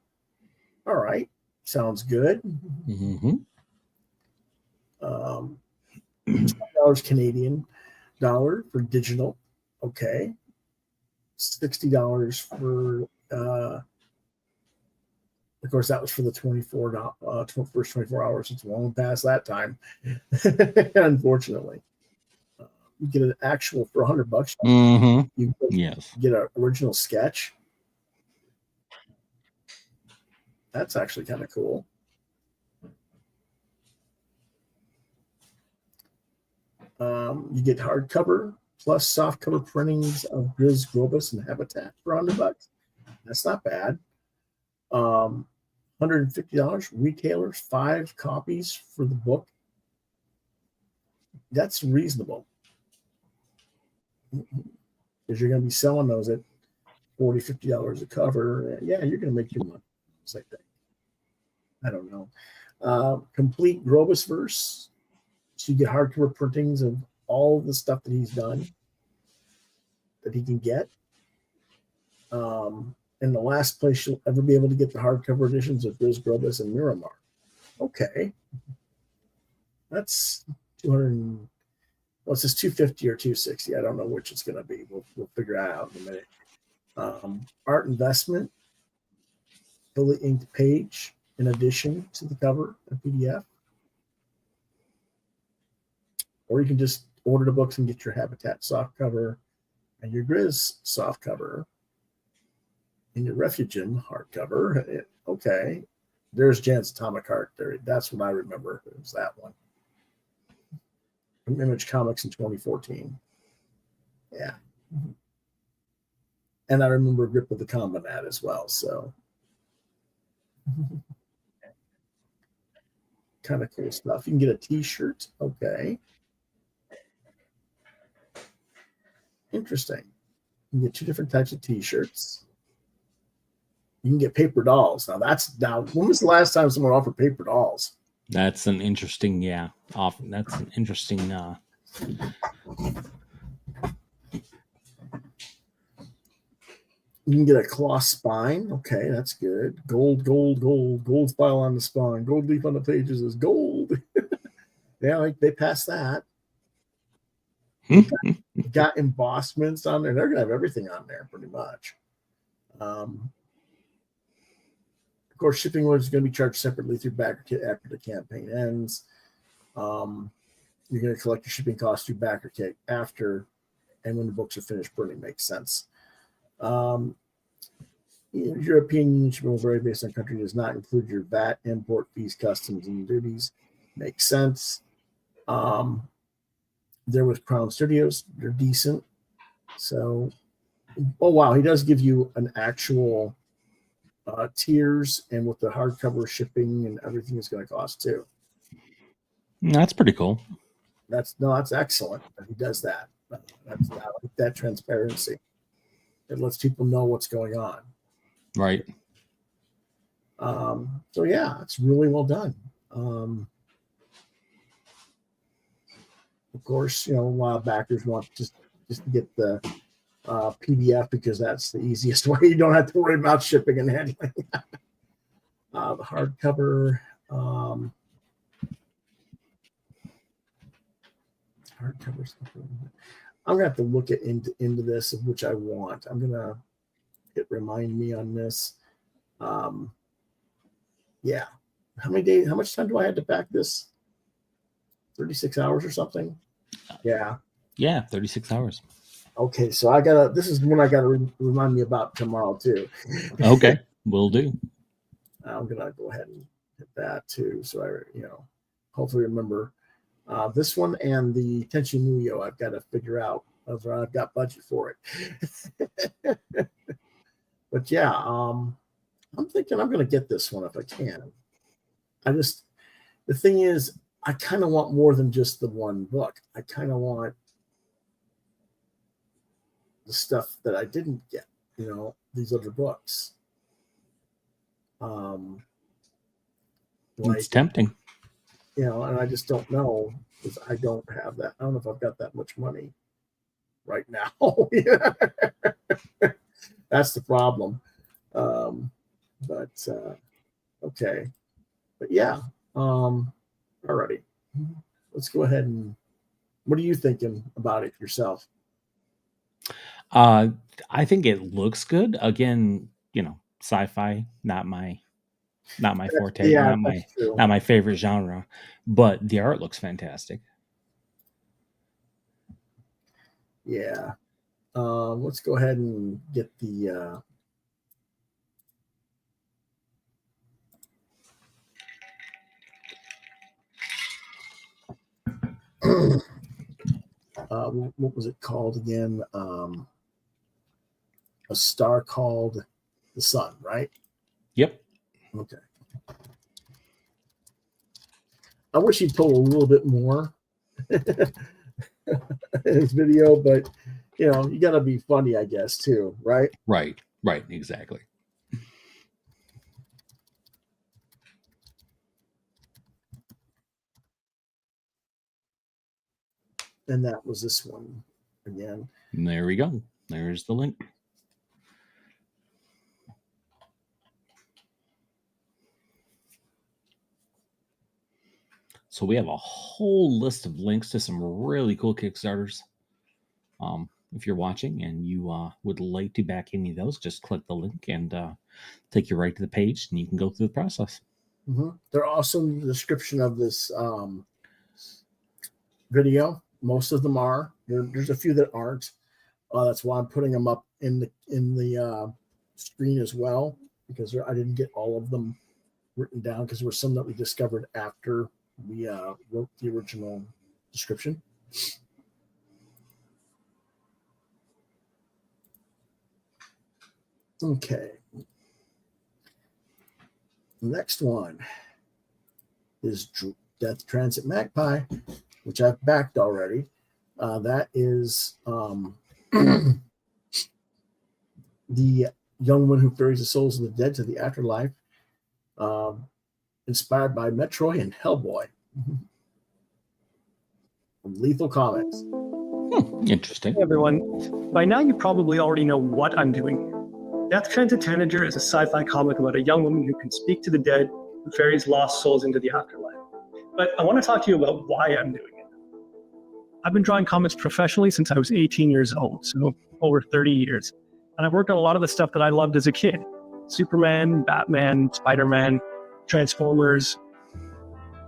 All right, sounds good.
Mm-hmm.
$20 Canadian dollar for digital. Okay, $60 for. Of course, that was for the first 24 hours. It's long past that time, unfortunately. You get an actual for $100.
Mm-hmm.
You get an original sketch. That's actually kind of cool. You get hardcover plus softcover printings of Grizz, Globus, and Habitat for $100. That's not bad. $150 retailers, 5 copies for the book. That's reasonable because you're going to be selling those at $40, $50 a cover. Yeah, you're going to make your money. I think. I don't know. Complete Globus verse. So you get hardcover printings of all the stuff that he's done that he can get. And the last place you'll ever be able to get the hardcover editions of Grizz Grobus and Miramar. Okay. That's 200. Well, it says 250 or 260. I don't know which it's going to be. We'll figure that out in a minute. Art investment, fully inked page in addition to the cover and PDF. Or you can just order the books and get your Habitat soft cover and your Grizz soft cover and your Refugium hardcover. Okay. There's Jan's Atomic Heart Theory. That's what I remember. It was that one. From Image Comics in 2014. Yeah. And I remember Grip of the Combinat as well. So kind of cool stuff. You can get a t-shirt. Okay. Interesting. You can get 2 different types of t-shirts. You can get paper dolls. Now when was the last time someone offered paper dolls?
That's an interesting, that's an interesting.
You can get a cloth spine. Okay, that's good. Gold spile on the spine. Gold leaf on the pages is gold. Yeah, they passed that. Got embossments on there. They're gonna have everything on there pretty much. Of course, shipping was going to be charged separately through BackerKit after the campaign ends. You're going to collect your shipping costs through BackerKit after, and when the books are finished printing, makes sense. European Union shipping will vary based on country. Does not include your VAT, import fees, customs, and duties. Makes sense. They're with Crown Studios. They're decent. So, oh wow, he does give you an actual tiers, and with the hardcover shipping and everything is going to cost too.
That's pretty cool.
That's excellent that he does that. I like that transparency. It lets people know what's going on.
Right.
So yeah, it's really well done. Of course, a lot of backers want just to get the PDF because that's the easiest way. You don't have to worry about shipping and handling. The hardcover. Hardcover. I'm gonna have to look into this, of which I want. I'm gonna remind me on this. Yeah. How much time do I have to pack this? 36 hours or something? Yeah.
Yeah, 36 hours.
Okay, so this is one I gotta remind me about tomorrow too.
Okay, will do.
I'm gonna go ahead and hit that too. So I, hopefully remember this one and the Tenchi Muyo. I've got to figure out whether I've got budget for it. But yeah, I'm thinking I'm gonna get this one if I can. The thing is, I kind of want more than just the one book. I kind of want the stuff that I didn't get, these other books.
It's tempting.
And I just don't know because I don't have that. I don't know if I've got that much money right now. That's the problem. But okay. But yeah. Alrighty. Let's go ahead and what are you thinking about it yourself?
I think it looks good. Again, sci-fi, not my forte,
Yeah,
not my favorite genre, but the art looks fantastic.
Yeah. Let's go ahead and get the what was it called again? A Star Called the Sun, right?
Yep.
Okay. I wish he'd told a little bit more in his video, but you got to be funny, I guess, too, right?
Right, exactly.
And that was this one again.
And there we go. There's the link. So we have a whole list of links to some really cool Kickstarters. If you're watching and you would like to back any of those, just click the link and take you right to the page, and you can go through the process.
They're also in the description of this video. Most of them are. There's a few that aren't. That's why I'm putting them up in the screen as well, because I didn't get all of them written down, because there were some that we discovered after we wrote the original description. Okay. The next one is Death Transit Magpie, which I've backed already. That is the young woman who ferries the souls of the dead to the afterlife, inspired by Metroid and Hellboy. From Lethal Comics.
Interesting.
Hey everyone. By now you probably already know what I'm doing here. Death Transit Tanager is a sci-fi comic about a young woman who can speak to the dead, who ferries lost souls into the afterlife. But I want to talk to you about why I'm doing it. I've been drawing comics professionally since I was 18 years old, so over 30 years. And I've worked on a lot of the stuff that I loved as a kid. Superman, Batman, Spider-Man, Transformers.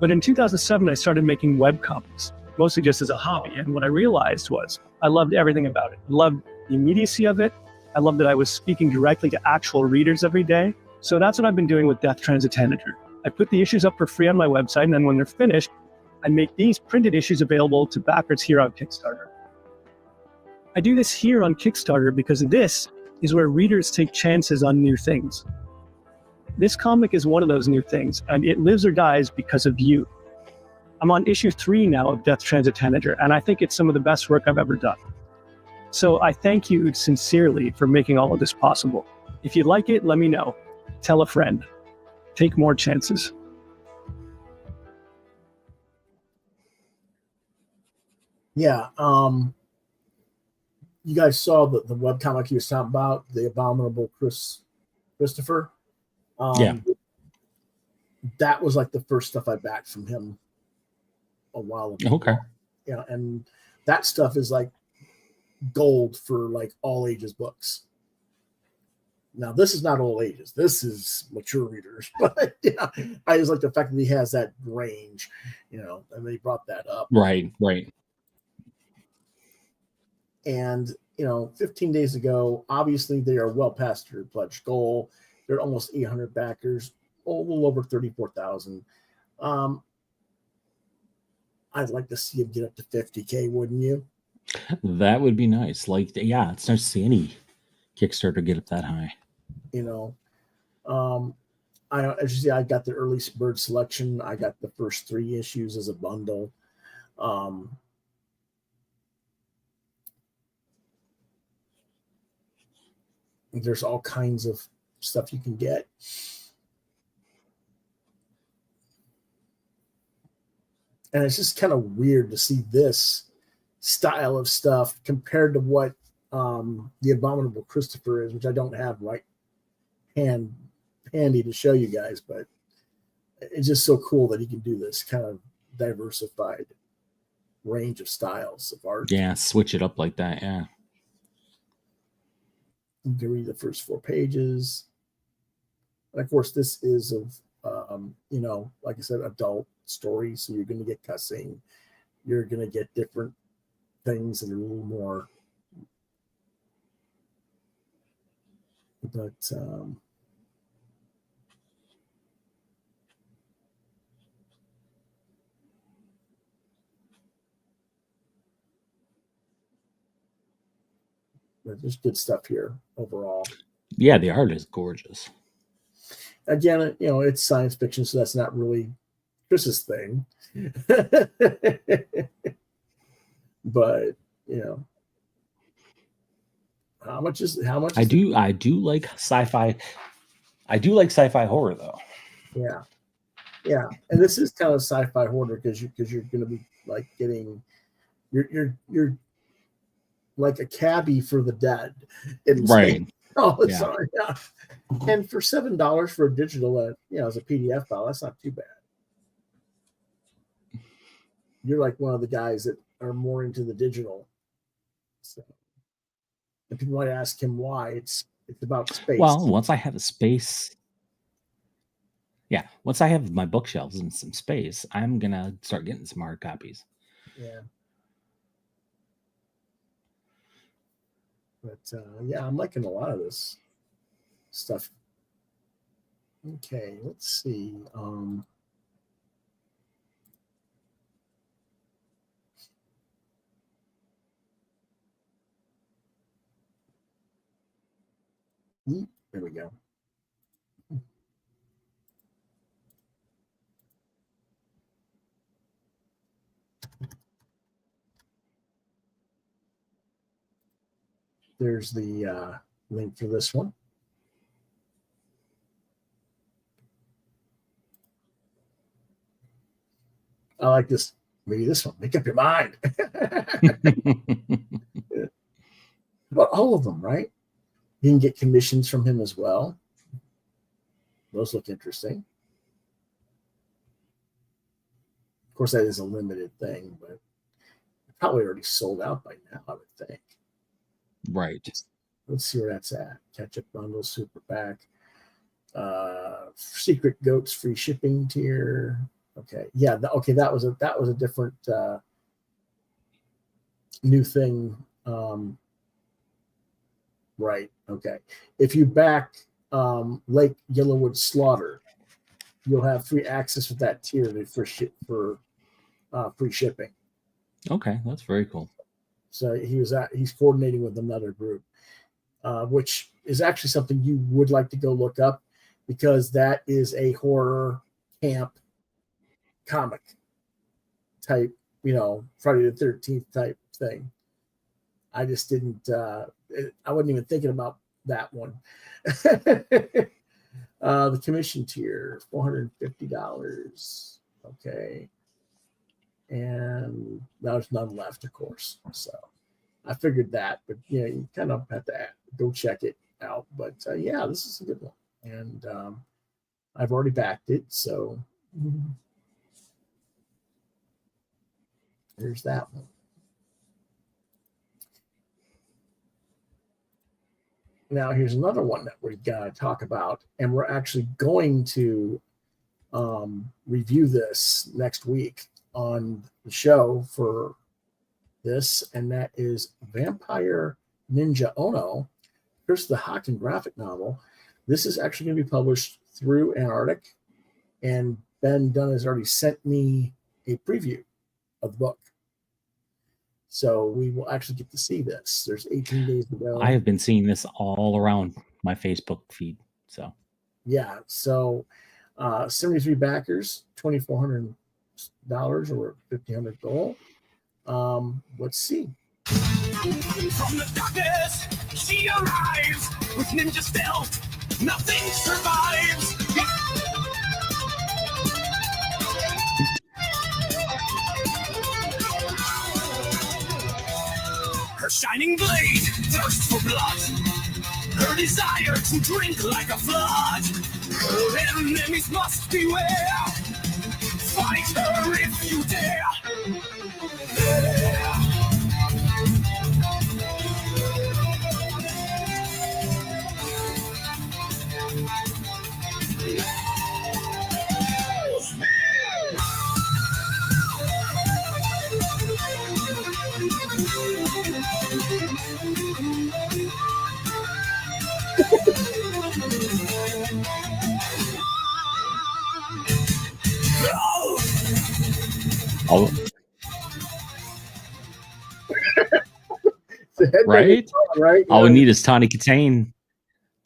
But in 2007, I started making webcomics, mostly just as a hobby. And what I realized was I loved everything about it. I loved the immediacy of it. I loved that I was speaking directly to actual readers every day. So that's what I've been doing with Death Transit Tanager. I put the issues up for free on my website, and then when they're finished, I make these printed issues available to backers here on Kickstarter. I do this here on Kickstarter because this is where readers take chances on new things. This comic is one of those new things, and it lives or dies because of you. I'm on issue 3 now of Death Transit Tanager, and I think it's some of the best work I've ever done. So I thank you sincerely for making all of this possible. If you like it, let me know. Tell a friend. Take more chances.
Yeah, you guys saw the webcomic he was talking about, The Abominable Christopher.
Yeah.
That was like the first stuff I backed from him a while ago.
Okay.
Yeah, and that stuff is like gold for like all ages books. Now this is not all ages, this is mature readers, but yeah, I just like the fact that he has that range, and they brought that up.
Right.
And 15 days ago, obviously they are well past their pledge goal. They're almost 800 backers, a little over 34,000. I'd like to see him get up to 50K, wouldn't you?
That would be nice. Like, yeah, it's nice to see any Kickstarter get up that high.
As you see, I got the early bird selection. I got the first 3 issues as a bundle. There's all kinds of stuff you can get. And it's just kind of weird to see this style of stuff compared to what the Abominable Christopher is, which I don't have right handy to show you guys, but it's just so cool that he can do this kind of diversified range of styles of art.
Yeah, switch it up like that. Yeah.
You can read the first 4 pages. And of course, this is of, like I said, adult story. So you're going to get cussing. You're going to get different things that are a little more. But there's good stuff here overall.
Yeah, the art is gorgeous.
Again, it's science fiction, so that's not really Chris's thing. But how much?
I do like sci-fi. I do like sci-fi horror though.
Yeah, and this is kind of sci-fi horror because you're going to be like getting you're like a cabbie for the dead,
right?
Oh, yeah. Sorry, yeah. And for $7 for a digital, as a PDF file, that's not too bad. you're like one of the guys that are more into the digital. So, and people might ask him why. It's about space.
Well, once I have a space, once I have my bookshelves and some space, I'm gonna start getting some hard copies.
Yeah. But yeah, I'm liking a lot of this stuff. Okay, let's see. There we go. There's the link for this one. I like this. Maybe this one. Make up your mind. But all of them, right? You can get commissions from him as well. Those look interesting. Of course, that is a limited thing, but probably already sold out by now, I would think.
Right.
Let's see where that's at. Catch-up bundle, super pack, secret goats, free shipping tier. Okay, yeah. Okay, that was a different new thing. Right. Okay. If you back Lake Yellowwood Slaughter, you'll have free access with that tier for free shipping.
Okay, that's very cool.
So he's coordinating with another group, which is actually something you would like to go look up, because that is a horror camp comic type, Friday the 13th type thing. I just didn't. I wasn't even thinking about that one. The commission tier, $450. Okay. And there's none left, of course. So I figured that, but you kind of have to go check it out. But yeah, this is a good one. And I've already backed it. So there's that one. Now, here's another one that we've got to talk about, and we're actually going to review this next week on the show for this, and that is Vampire Ninja Ono, Curse of the Haken graphic novel. This is actually going to be published through Antarctic, and Ben Dunn has already sent me a preview of the book. So we will actually get to see this. There's 18 days to go.
I have been seeing this all around my Facebook feed. So
yeah, so 73 backers, $2,400 or $1,500 goal. Let's see.
From the darkness, she arrives with ninja stealth. Nothing survives. Her shining blade thirsts for blood. Her desire to drink like a flood. Her enemies must beware. Fight her if you dare.
Oh. Right?
Right?
All we need is Tawny Katane.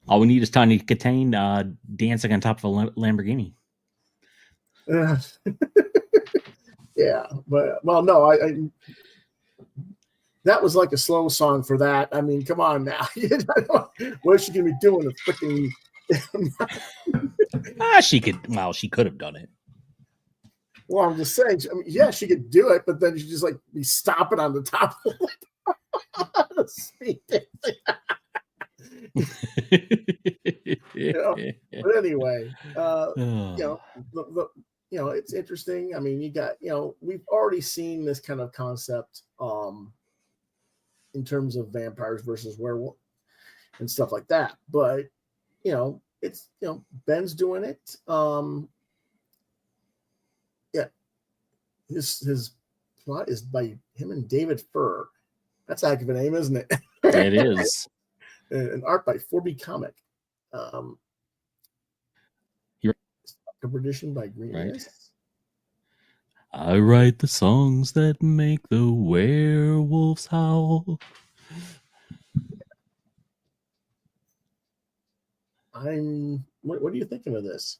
All we need is Tawny Katane dancing on top of a Lamborghini.
Yeah, but no, I that was like a slow song for that. I mean, come on now. What is she gonna be doing? A freaking
She could have done it.
Well, I'm just saying. I mean, yeah, she could do it, but then she just like be stomping on the top of the speed. But anyway, it's interesting. I mean, you got, we've already seen this kind of concept in terms of vampires versus werewolf and stuff like that. But, it's, Ben's doing it. Yeah. His plot is by him and David Furr. That's a heck of a name, isn't it?
It is.
And art by 4B Comic. Cover edition by Green.
Right. I write the songs that make the werewolves howl.
What are you thinking of this?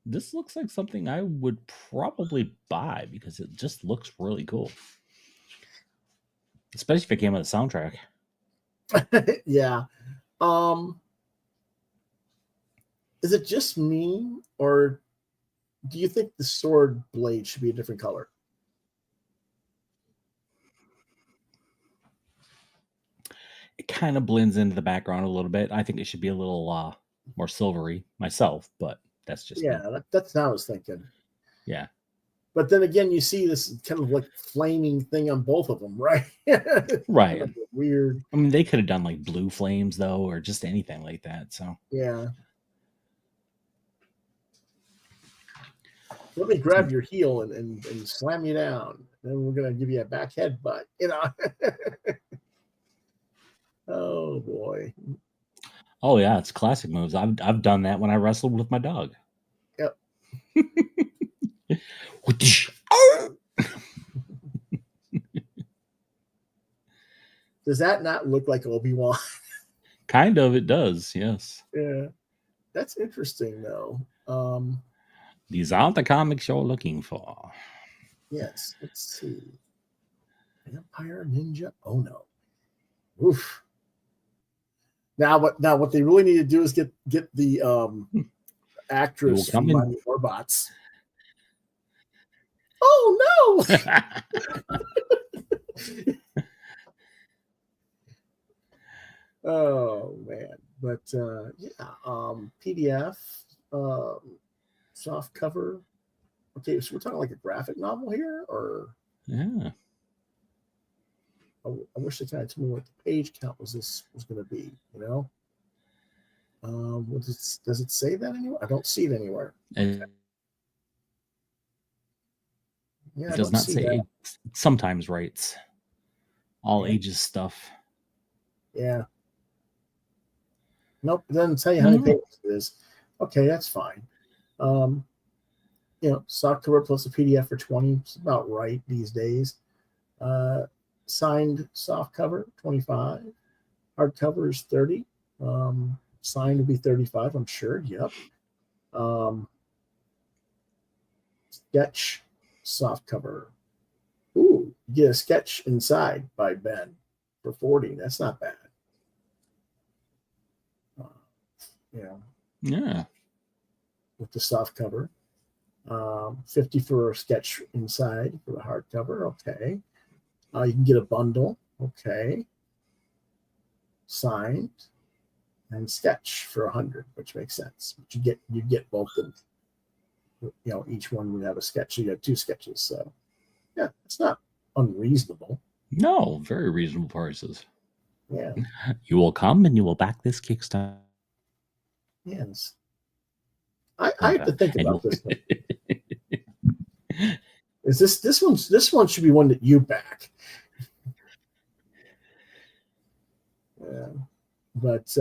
This looks like something I would probably buy because it just looks really cool. Especially if it came with a soundtrack.
Yeah. Is it just me, or do you think the sword blade should be a different color?
It kind of blends into the background a little bit. I think it should be a little more silvery myself, but that's just me.
That's what I was thinking.
Yeah.
But then again, you see this kind of like flaming thing on both of them, right?
Right.
Kind of weird.
I mean, they could have done like blue flames though, or just anything like that. So
yeah. Let me grab your heel and slam you down. Then we're gonna give you a back headbutt. Oh boy.
Oh yeah, it's classic moves. I've done that when I wrestled with my dog.
Yep. Does that not look like Obi-Wan?
Kind of, it does, yes.
Yeah. That's interesting though.
These aren't the comics you're looking for.
Yes, let's see. Vampire Ninja. Oh no. Oof. Now what they really need to do is get the actress from Mighty Warbots. Oh no. Oh man. But PDF, soft cover. Okay, so we're talking like a graphic novel here, or
yeah.
I wish they kind of told me what the page count was going to be. Does it say that anywhere? I don't see it anywhere.
Okay.
Yeah,
it does not say. It sometimes writes all ages stuff.
Yeah. Nope, it doesn't tell you how many pages it is. Okay, that's fine. Soft cover plus a PDF for $20 is about right these days. Signed soft cover, $25. Hardcover is $30. Signed would be $35, I'm sure. Yep. Sketch soft cover. Ooh, you get a sketch inside by Ben for $40. That's not bad.
Yeah.
With the soft cover. $50 for a sketch inside for the hardcover. Okay. You can get a bundle. Okay. Signed and sketch for $100, which makes sense. But you get both of them. Each one would have a sketch. You got 2 sketches. So yeah, it's not unreasonable.
No, very reasonable prices.
Yeah. You
will come and you will back this Kickstarter.
Yes. I have to think about this one. Is this one should be one that you back. Yeah. But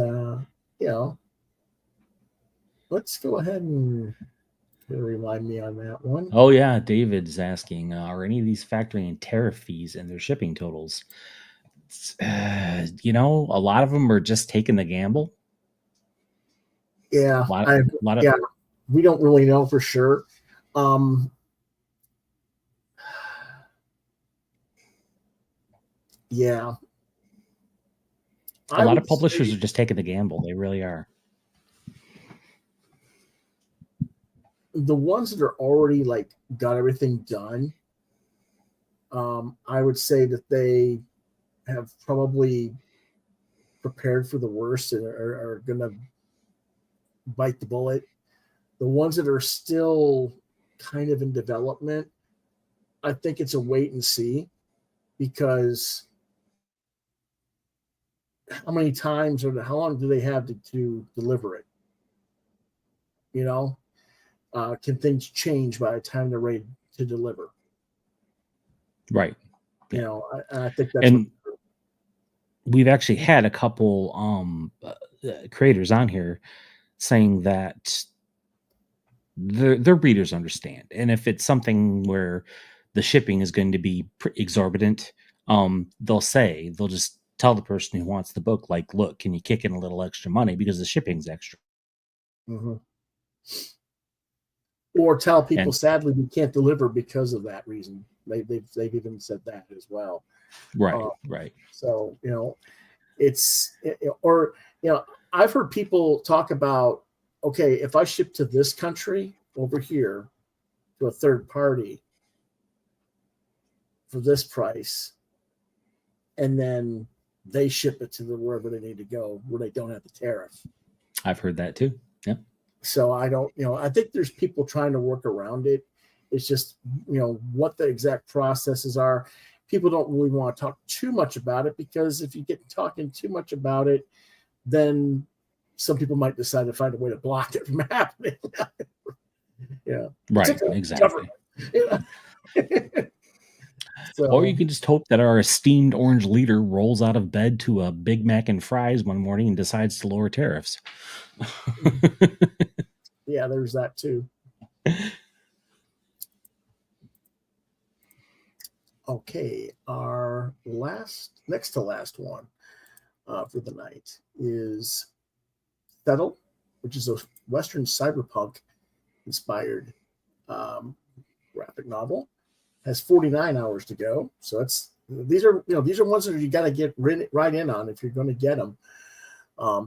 let's go ahead and remind me on that one.
Oh yeah, David's asking, are any of these factoring in tariff fees and their shipping totals? A lot of them are just taking the gamble.
Yeah, we don't really know for sure. Yeah.
A lot of publishers are just taking the gamble. They really are.
The ones that are already got everything done, I would say that they have probably prepared for the worst and are going to bite the bullet. The ones that are still kind of in development, I think it's a wait and see, because how many times or how long do they have to deliver it? Can things change by the time they're ready to deliver?
Right.
I think that's
And we've actually had a couple creators on here saying that their readers understand, and if it's something where the shipping is going to be exorbitant, they'll just tell the person who wants the book, like, look, can you kick in a little extra money because the shipping's extra?
Mm-hmm. Or tell people, sadly, we can't deliver because of that reason. They've even said that as well.
Right, right.
So I've heard people talk about, okay, if I ship to this country over here to a third party for this price, and then they ship it to wherever they need to go where they don't have the tariff.
I've heard that too. Yep.
So I think there's people trying to work around it. It's just, what the exact processes are. People don't really want to talk too much about it, because if you get talking too much about it, then some people might decide to find a way to block it from happening. Yeah.
Right. Exactly. Or you can just hope that our esteemed orange leader rolls out of bed to a Big Mac and fries one morning and decides to lower tariffs.
Yeah, there's that too. Okay, our next to last one for the night is Settle, which is a Western cyberpunk inspired graphic novel. Has 49 hours to go, so these are ones that you got to get right in on if you're going to get them.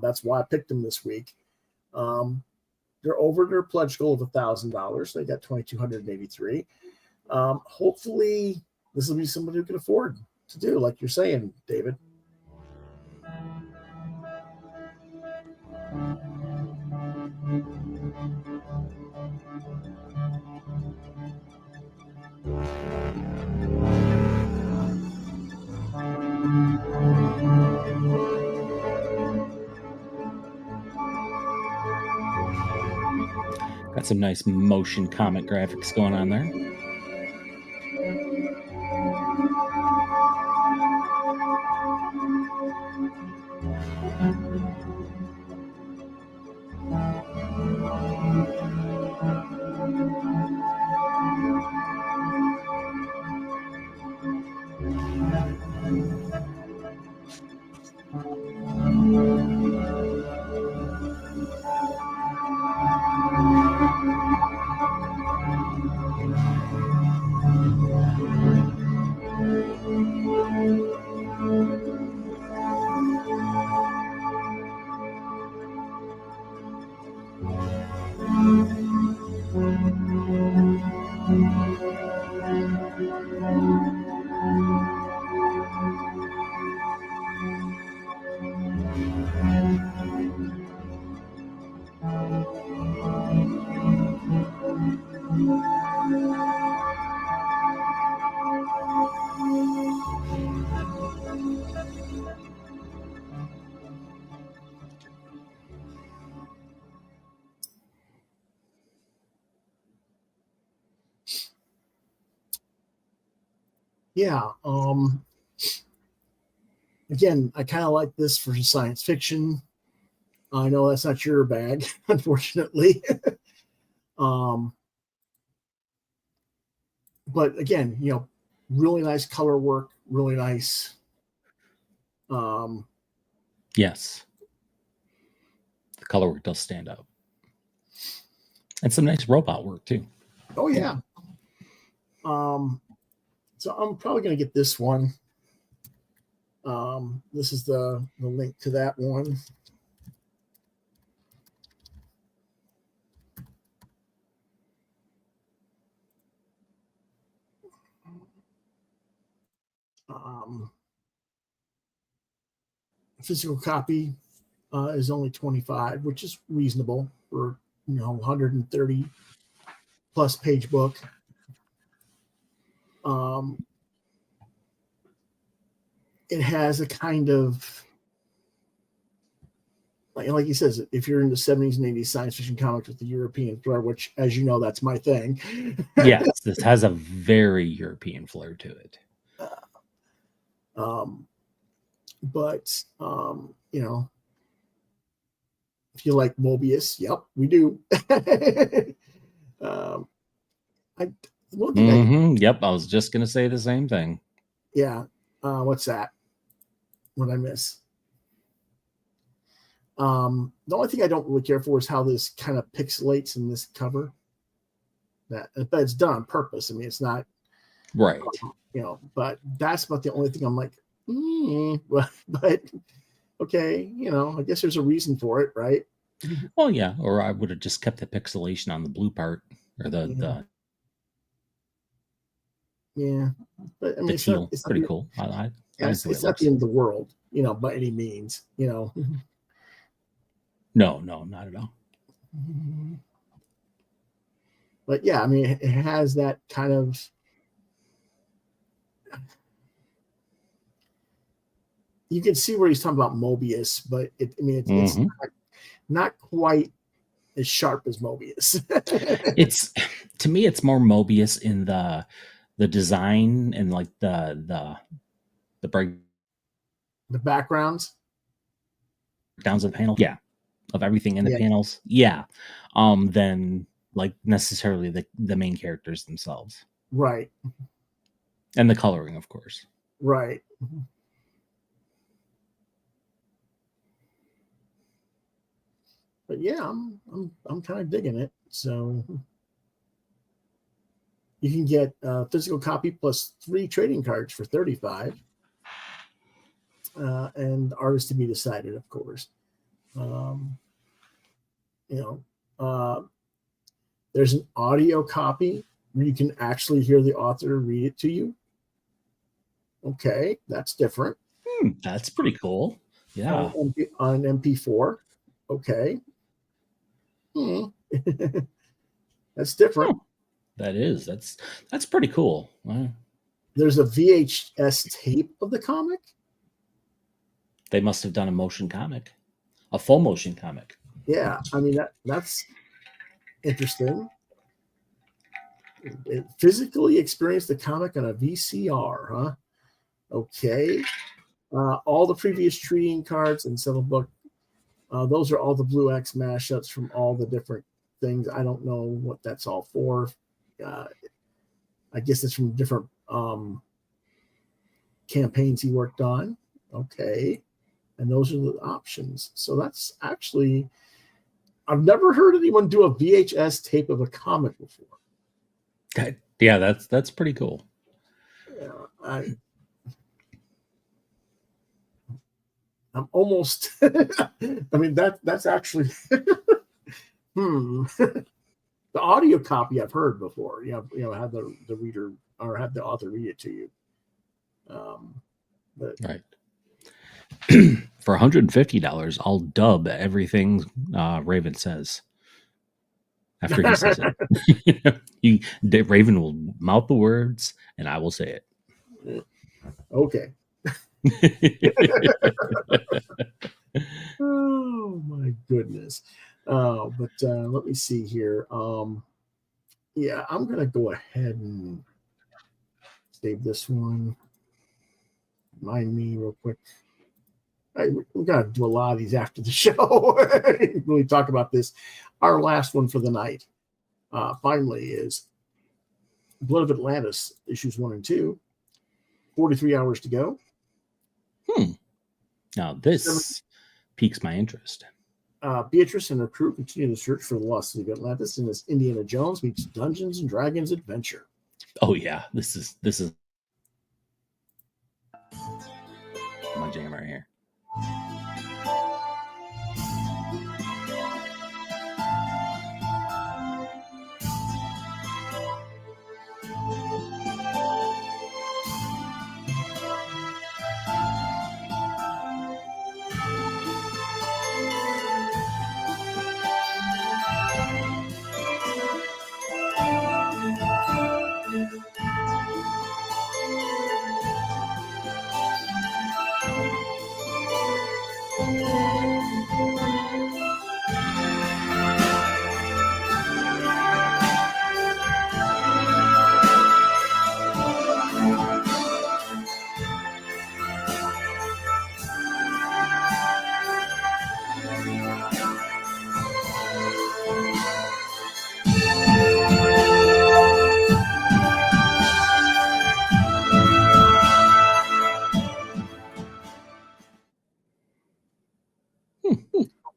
That's why I picked them this week. They're over their pledge goal of $1,000. They got 2,283. Hopefully, this will be somebody who can afford to do, like you're saying, David.
Got some nice motion comic graphics going on there.
Yeah. Again, I kind of like this for science fiction. I know that's not your bag, unfortunately. But again, really nice color work, really nice.
Yes. The color work does stand out. And some nice robot work too.
Oh yeah. So I'm probably going to get this one. This is the link to that one. Physical copy is only $25, which is reasonable for 130 plus page book. It has a kind of, like he says, if you're in the 70s and 80s science fiction comics with the European flair, which, as you know, that's my thing.
Yes, this has a very European flair to it.
But if you like Mobius, yep, we do.
Yep, I was just gonna say the same thing.
Yeah. What's that? What I miss? The only thing I don't really care for is how this kind of pixelates in this cover. But it's done on purpose. I mean, it's not
right.
But that's about the only thing I'm like, but okay, I guess there's a reason for it, right?
Well, yeah, or I would have just kept the pixelation on the blue part or the
yeah, but I mean, it's
pretty cool.
It's not the end of the world, by any means,
No, not at all.
But yeah, I mean, it has that kind of. You can see where he's talking about Mobius, but it's not quite as sharp as Mobius.
To me, it's more Mobius in the design and like the
backgrounds,
downs of the panel, of everything in the panels, than like necessarily the main characters themselves,
right?
And the coloring, of course,
right. But yeah, I'm kind of digging it. So you can get a physical copy plus 3 trading cards for $35, and artist to be decided, of course. There's an audio copy where you can actually hear the author read it to you. Okay, that's different.
That's pretty cool. Yeah,
on MP4. Okay. That's different.
That's pretty cool. Wow.
There's a VHS tape of the comic.
They must have done a full motion comic.
Yeah, I mean that's interesting. It physically experienced the comic on a VCR, huh? Okay. All the previous trading cards and several book. Those are all the Blue X mashups from all the different things. I don't know what that's all for. I guess it's from different campaigns he worked on. Okay. And those are the options. So that's actually, I've never heard anyone do a VHS tape of a comic before.
Yeah, that's pretty cool.
Yeah, I'm almost. I mean that's actually. The audio copy I've heard before. Have the reader or have the author read it to you. But
right. For $150, I'll dub everything Raven says. After he says it, Raven will mouth the words, and I will say it.
Okay. Oh my goodness. But let me see here. Yeah, I'm gonna go ahead and save this one. Remind me real quick. We gotta do a lot of these after the show. Really talk about this. Our last one for the night, finally, is Blood of Atlantis, issues 1 and 2. 43 hours to go.
Now this piques my interest.
Beatrice and her crew continue the search for the lost city of Atlantis in this Indiana Jones meets Dungeons and Dragons adventure.
Oh yeah, this is my jam right here.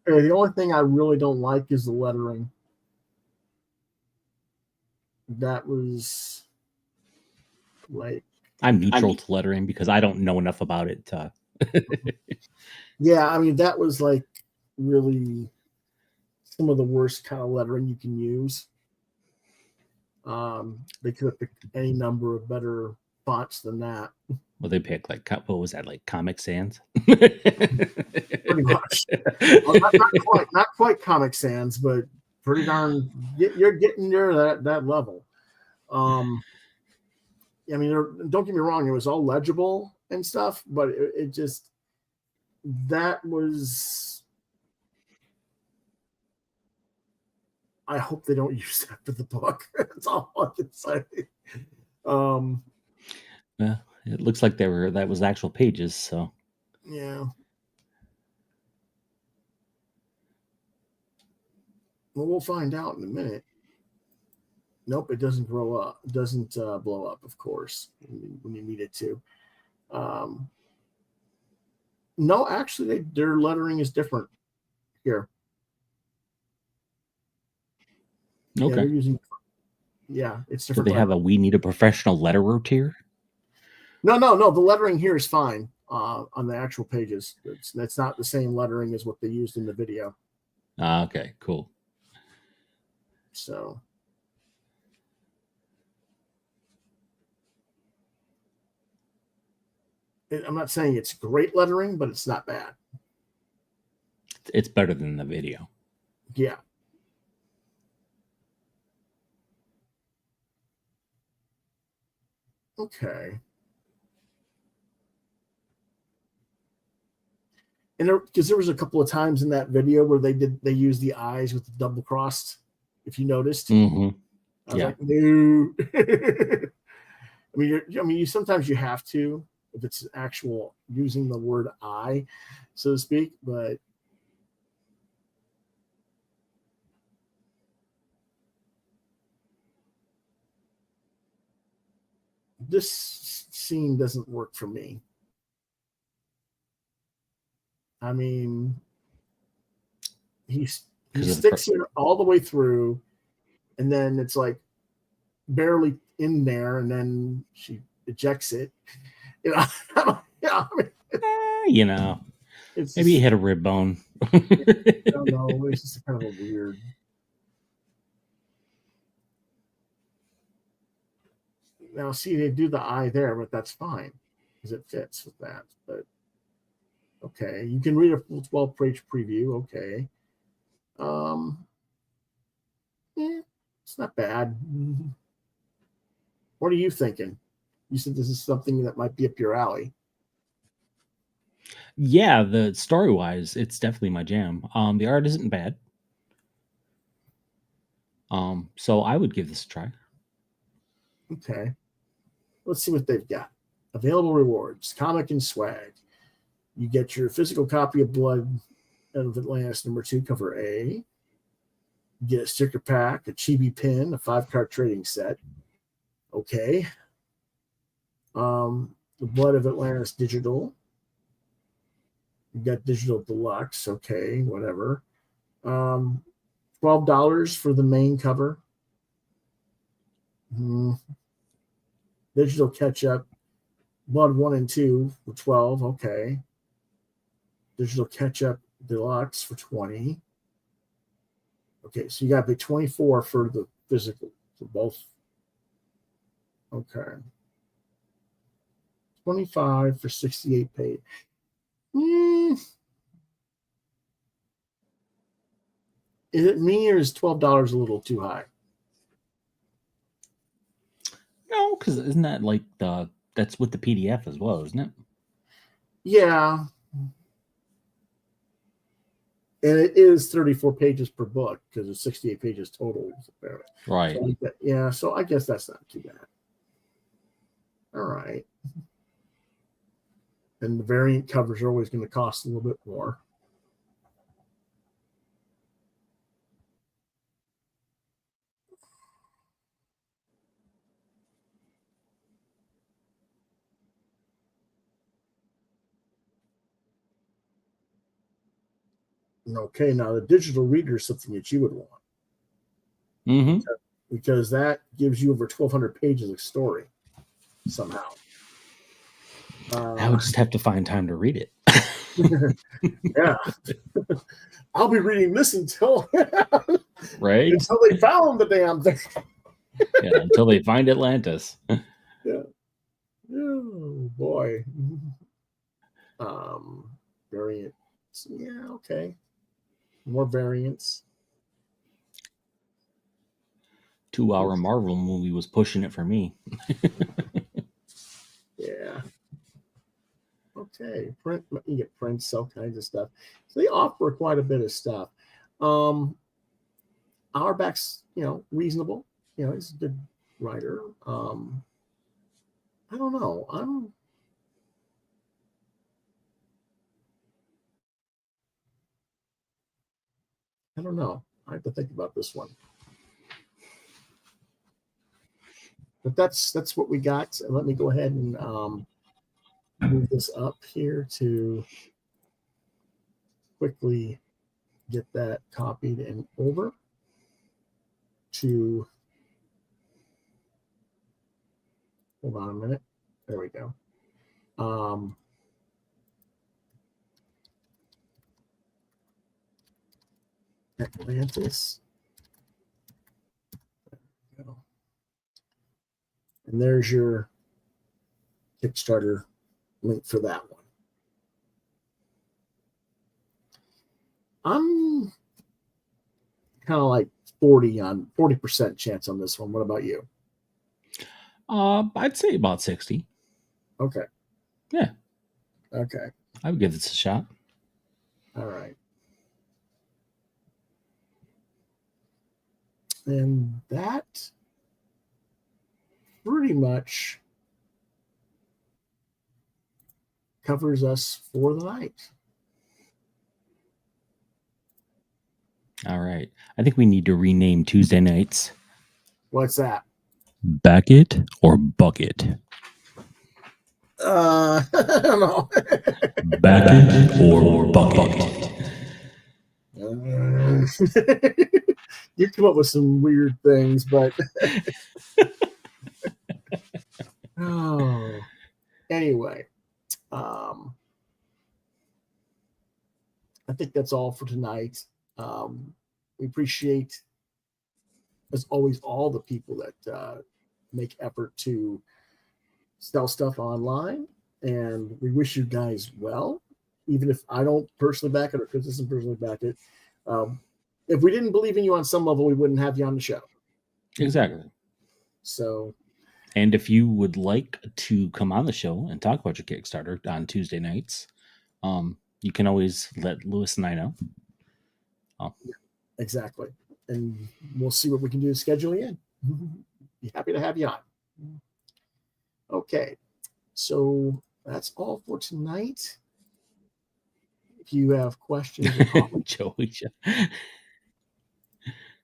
Okay, the only thing I really don't like is the lettering. That was like,
I'm neutral to lettering because I don't know enough about it to.
yeah, I mean, that was like really some of the worst kind of lettering you can use. They could have picked any number of better fonts than that.
Well, they picked like, what was that, like Comic Sans?
Pretty much. Well, not quite Comic Sans, but pretty darn. You're getting near that level. I mean, don't get me wrong; it was all legible and stuff, but it just that was. I hope they don't use that for the book. That's all I can say.
Yeah, it looks like that was actual pages. So
yeah. Well, we'll find out in a minute. Nope, it doesn't grow up. It doesn't blow up, of course, when you need it to. No, actually, their lettering is different here.
okay.
Yeah, they're using. Yeah, it's
Do
different.
they have a "We need a professional letterer" tier?
No. The lettering here is fine on the actual pages. It's not the same lettering as what they used in the video.
Okay, cool.
So. I'm not saying it's great lettering, but it's not bad.
It's better than the video.
Yeah. Okay. And because there was a couple of times in that video where they used the eyes with the double crossed, if you noticed.
Mm-hmm.
I was like, no. I mean, you sometimes you have to if it's actual using the word "I," so to speak, but this scene doesn't work for me. I mean, he sticks it all the way through, and then it's like barely in there, and then she ejects it. You know, yeah.
Maybe he had a rib bone.
I don't know. It's just kind of a weird. Now, see, they do the eye there, but that's fine because it fits with that. But okay, you can read a full 12-page preview. Okay, it's not bad. What are you thinking? You said this is something that might be up your alley.
Yeah, the story-wise, it's definitely my jam. The art isn't bad. So I would give this a try.
Okay. Let's see what they've got. Available rewards, comic and swag. You get your physical copy of Blood of Atlantis #2, cover A. You get a sticker pack, a chibi pin, a 5-card trading set. Okay. The Blood of Atlantis digital. You got digital deluxe. Okay, whatever. $12 for the main cover. Digital catch-up. Blood 1 and 2 for $12. Okay. Digital catch-up deluxe for $20. Okay, so you got to pay $24 for the physical for both. Okay. $25 for 68 paid. Is it me or is $12 a little too high?
No, because isn't that like that's with the PDF as well, isn't it?
Yeah. And it is 34 pages per book because it's 68 pages total.
Right.
So so I guess that's not too bad. All right. And the variant covers are always going to cost a little bit more. Okay, now the digital reader is something that you would want.
Mm-hmm.
Because that gives you over 1,200 pages of story somehow.
I would just have to find time to read it.
Yeah. I'll be reading this until
right?
Until they found the damn thing.
Yeah, until they find Atlantis.
Yeah. Oh boy. Variants. Yeah, okay. More variants.
2-hour Marvel movie was pushing it for me.
Yeah. Okay. Print, you get prints, all kinds of stuff. So they offer quite a bit of stuff. Auerbach's, reasonable. He's a good writer. I don't know. I don't know. I have to think about this one. But that's what we got. And let me go ahead and move this up here to quickly get that copied and over to, hold on a minute. There we go. Atlantis. There we go. And there's your Kickstarter link for that one. I'm kind of like 40% chance on this one. What about you?
I'd say about 60.
Okay.
Yeah.
Okay.
I would give this a shot.
All right. And that pretty much covers us for the night.
All right. I think we need to rename Tuesday nights.
What's that?
Back it or bucket?
I don't know.
Back it or bucket?
You come up with some weird things, but anyway, I think that's all for tonight. We appreciate, as always, all the people that make effort to sell stuff online, and we wish you guys well. Even if I don't personally back it or Chris doesn't personally back it, if we didn't believe in you on some level, we wouldn't have you on the show.
Exactly.
So,
and if you would like to come on the show and talk about your Kickstarter on Tuesday nights, you can always let Lewis and I know.
Yeah, exactly. And we'll see what we can do to schedule you in. Be happy to have you on. Okay. So that's all for tonight. If you have questions or comments,
Joey.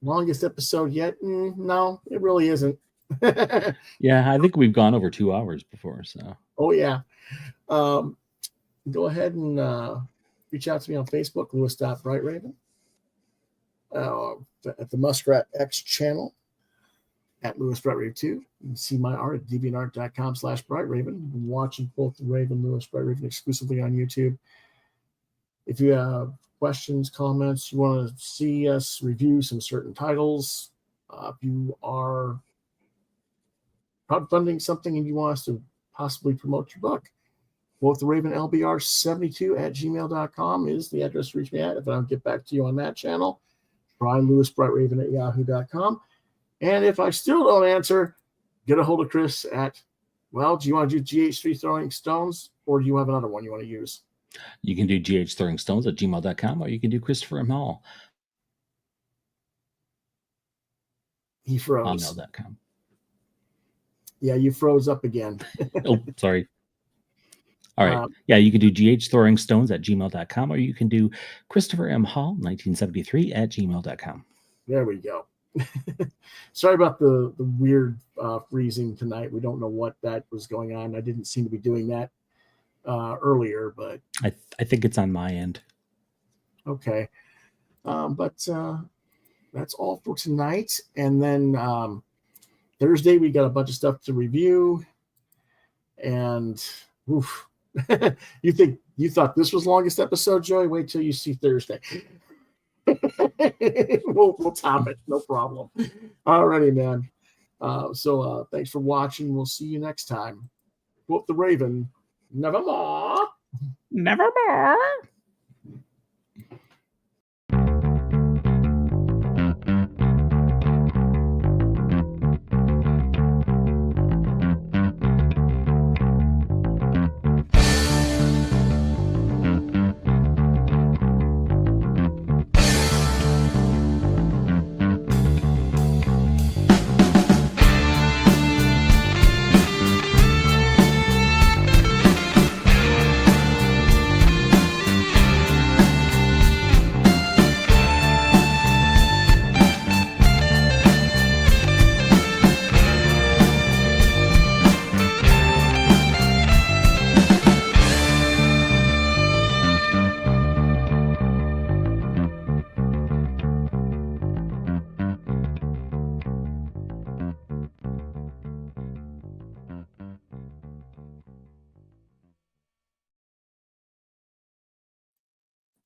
Longest episode yet? No, it really isn't.
Yeah, I think we've gone over 2 hours before. So.
Oh yeah. Go ahead and reach out to me on Facebook, Lewis.BrightRaven. At the Muskrat X channel at Lewis Bright 2. You can see my art at deviantart.com/BrightRaven. You've been watching both Raven, Lewis Bright Raven exclusively on YouTube. If you have questions, comments, you want to see us review some certain titles, if you are crowdfunding something and you want us to possibly promote your book, Quoth the Raven LBR72@gmail.com is the address to reach me at. If I don't get back to you on that channel, try LewisBrightRaven@yahoo.com. And if I still don't answer, get a hold of Chris at, do you want to do GH3 Throwing Stones, or do you have another one you want to use?
You can do ghthrowingstones@gmail.com, or you can do Christopher M. Hall
He froze.
hotmail.com.
Yeah, you froze up again.
Oh, sorry. All right. Yeah, you can do ghthrowingstones@gmail.com, or you can do Christopher M. Hall 1973 @gmail.com.
There we go. Sorry about the weird freezing tonight. We don't know what that was going on. I didn't seem to be doing that earlier, but
I think it's on my end.
okay. But that's all for tonight. And then Thursday we got a bunch of stuff to review. And oof. You thought this was longest episode, Joey? Wait till you see Thursday. we'll top it, no problem. Alrighty, man. So thanks for watching. We'll see you next time. Quoth the Raven, nevermore.
Nevermore.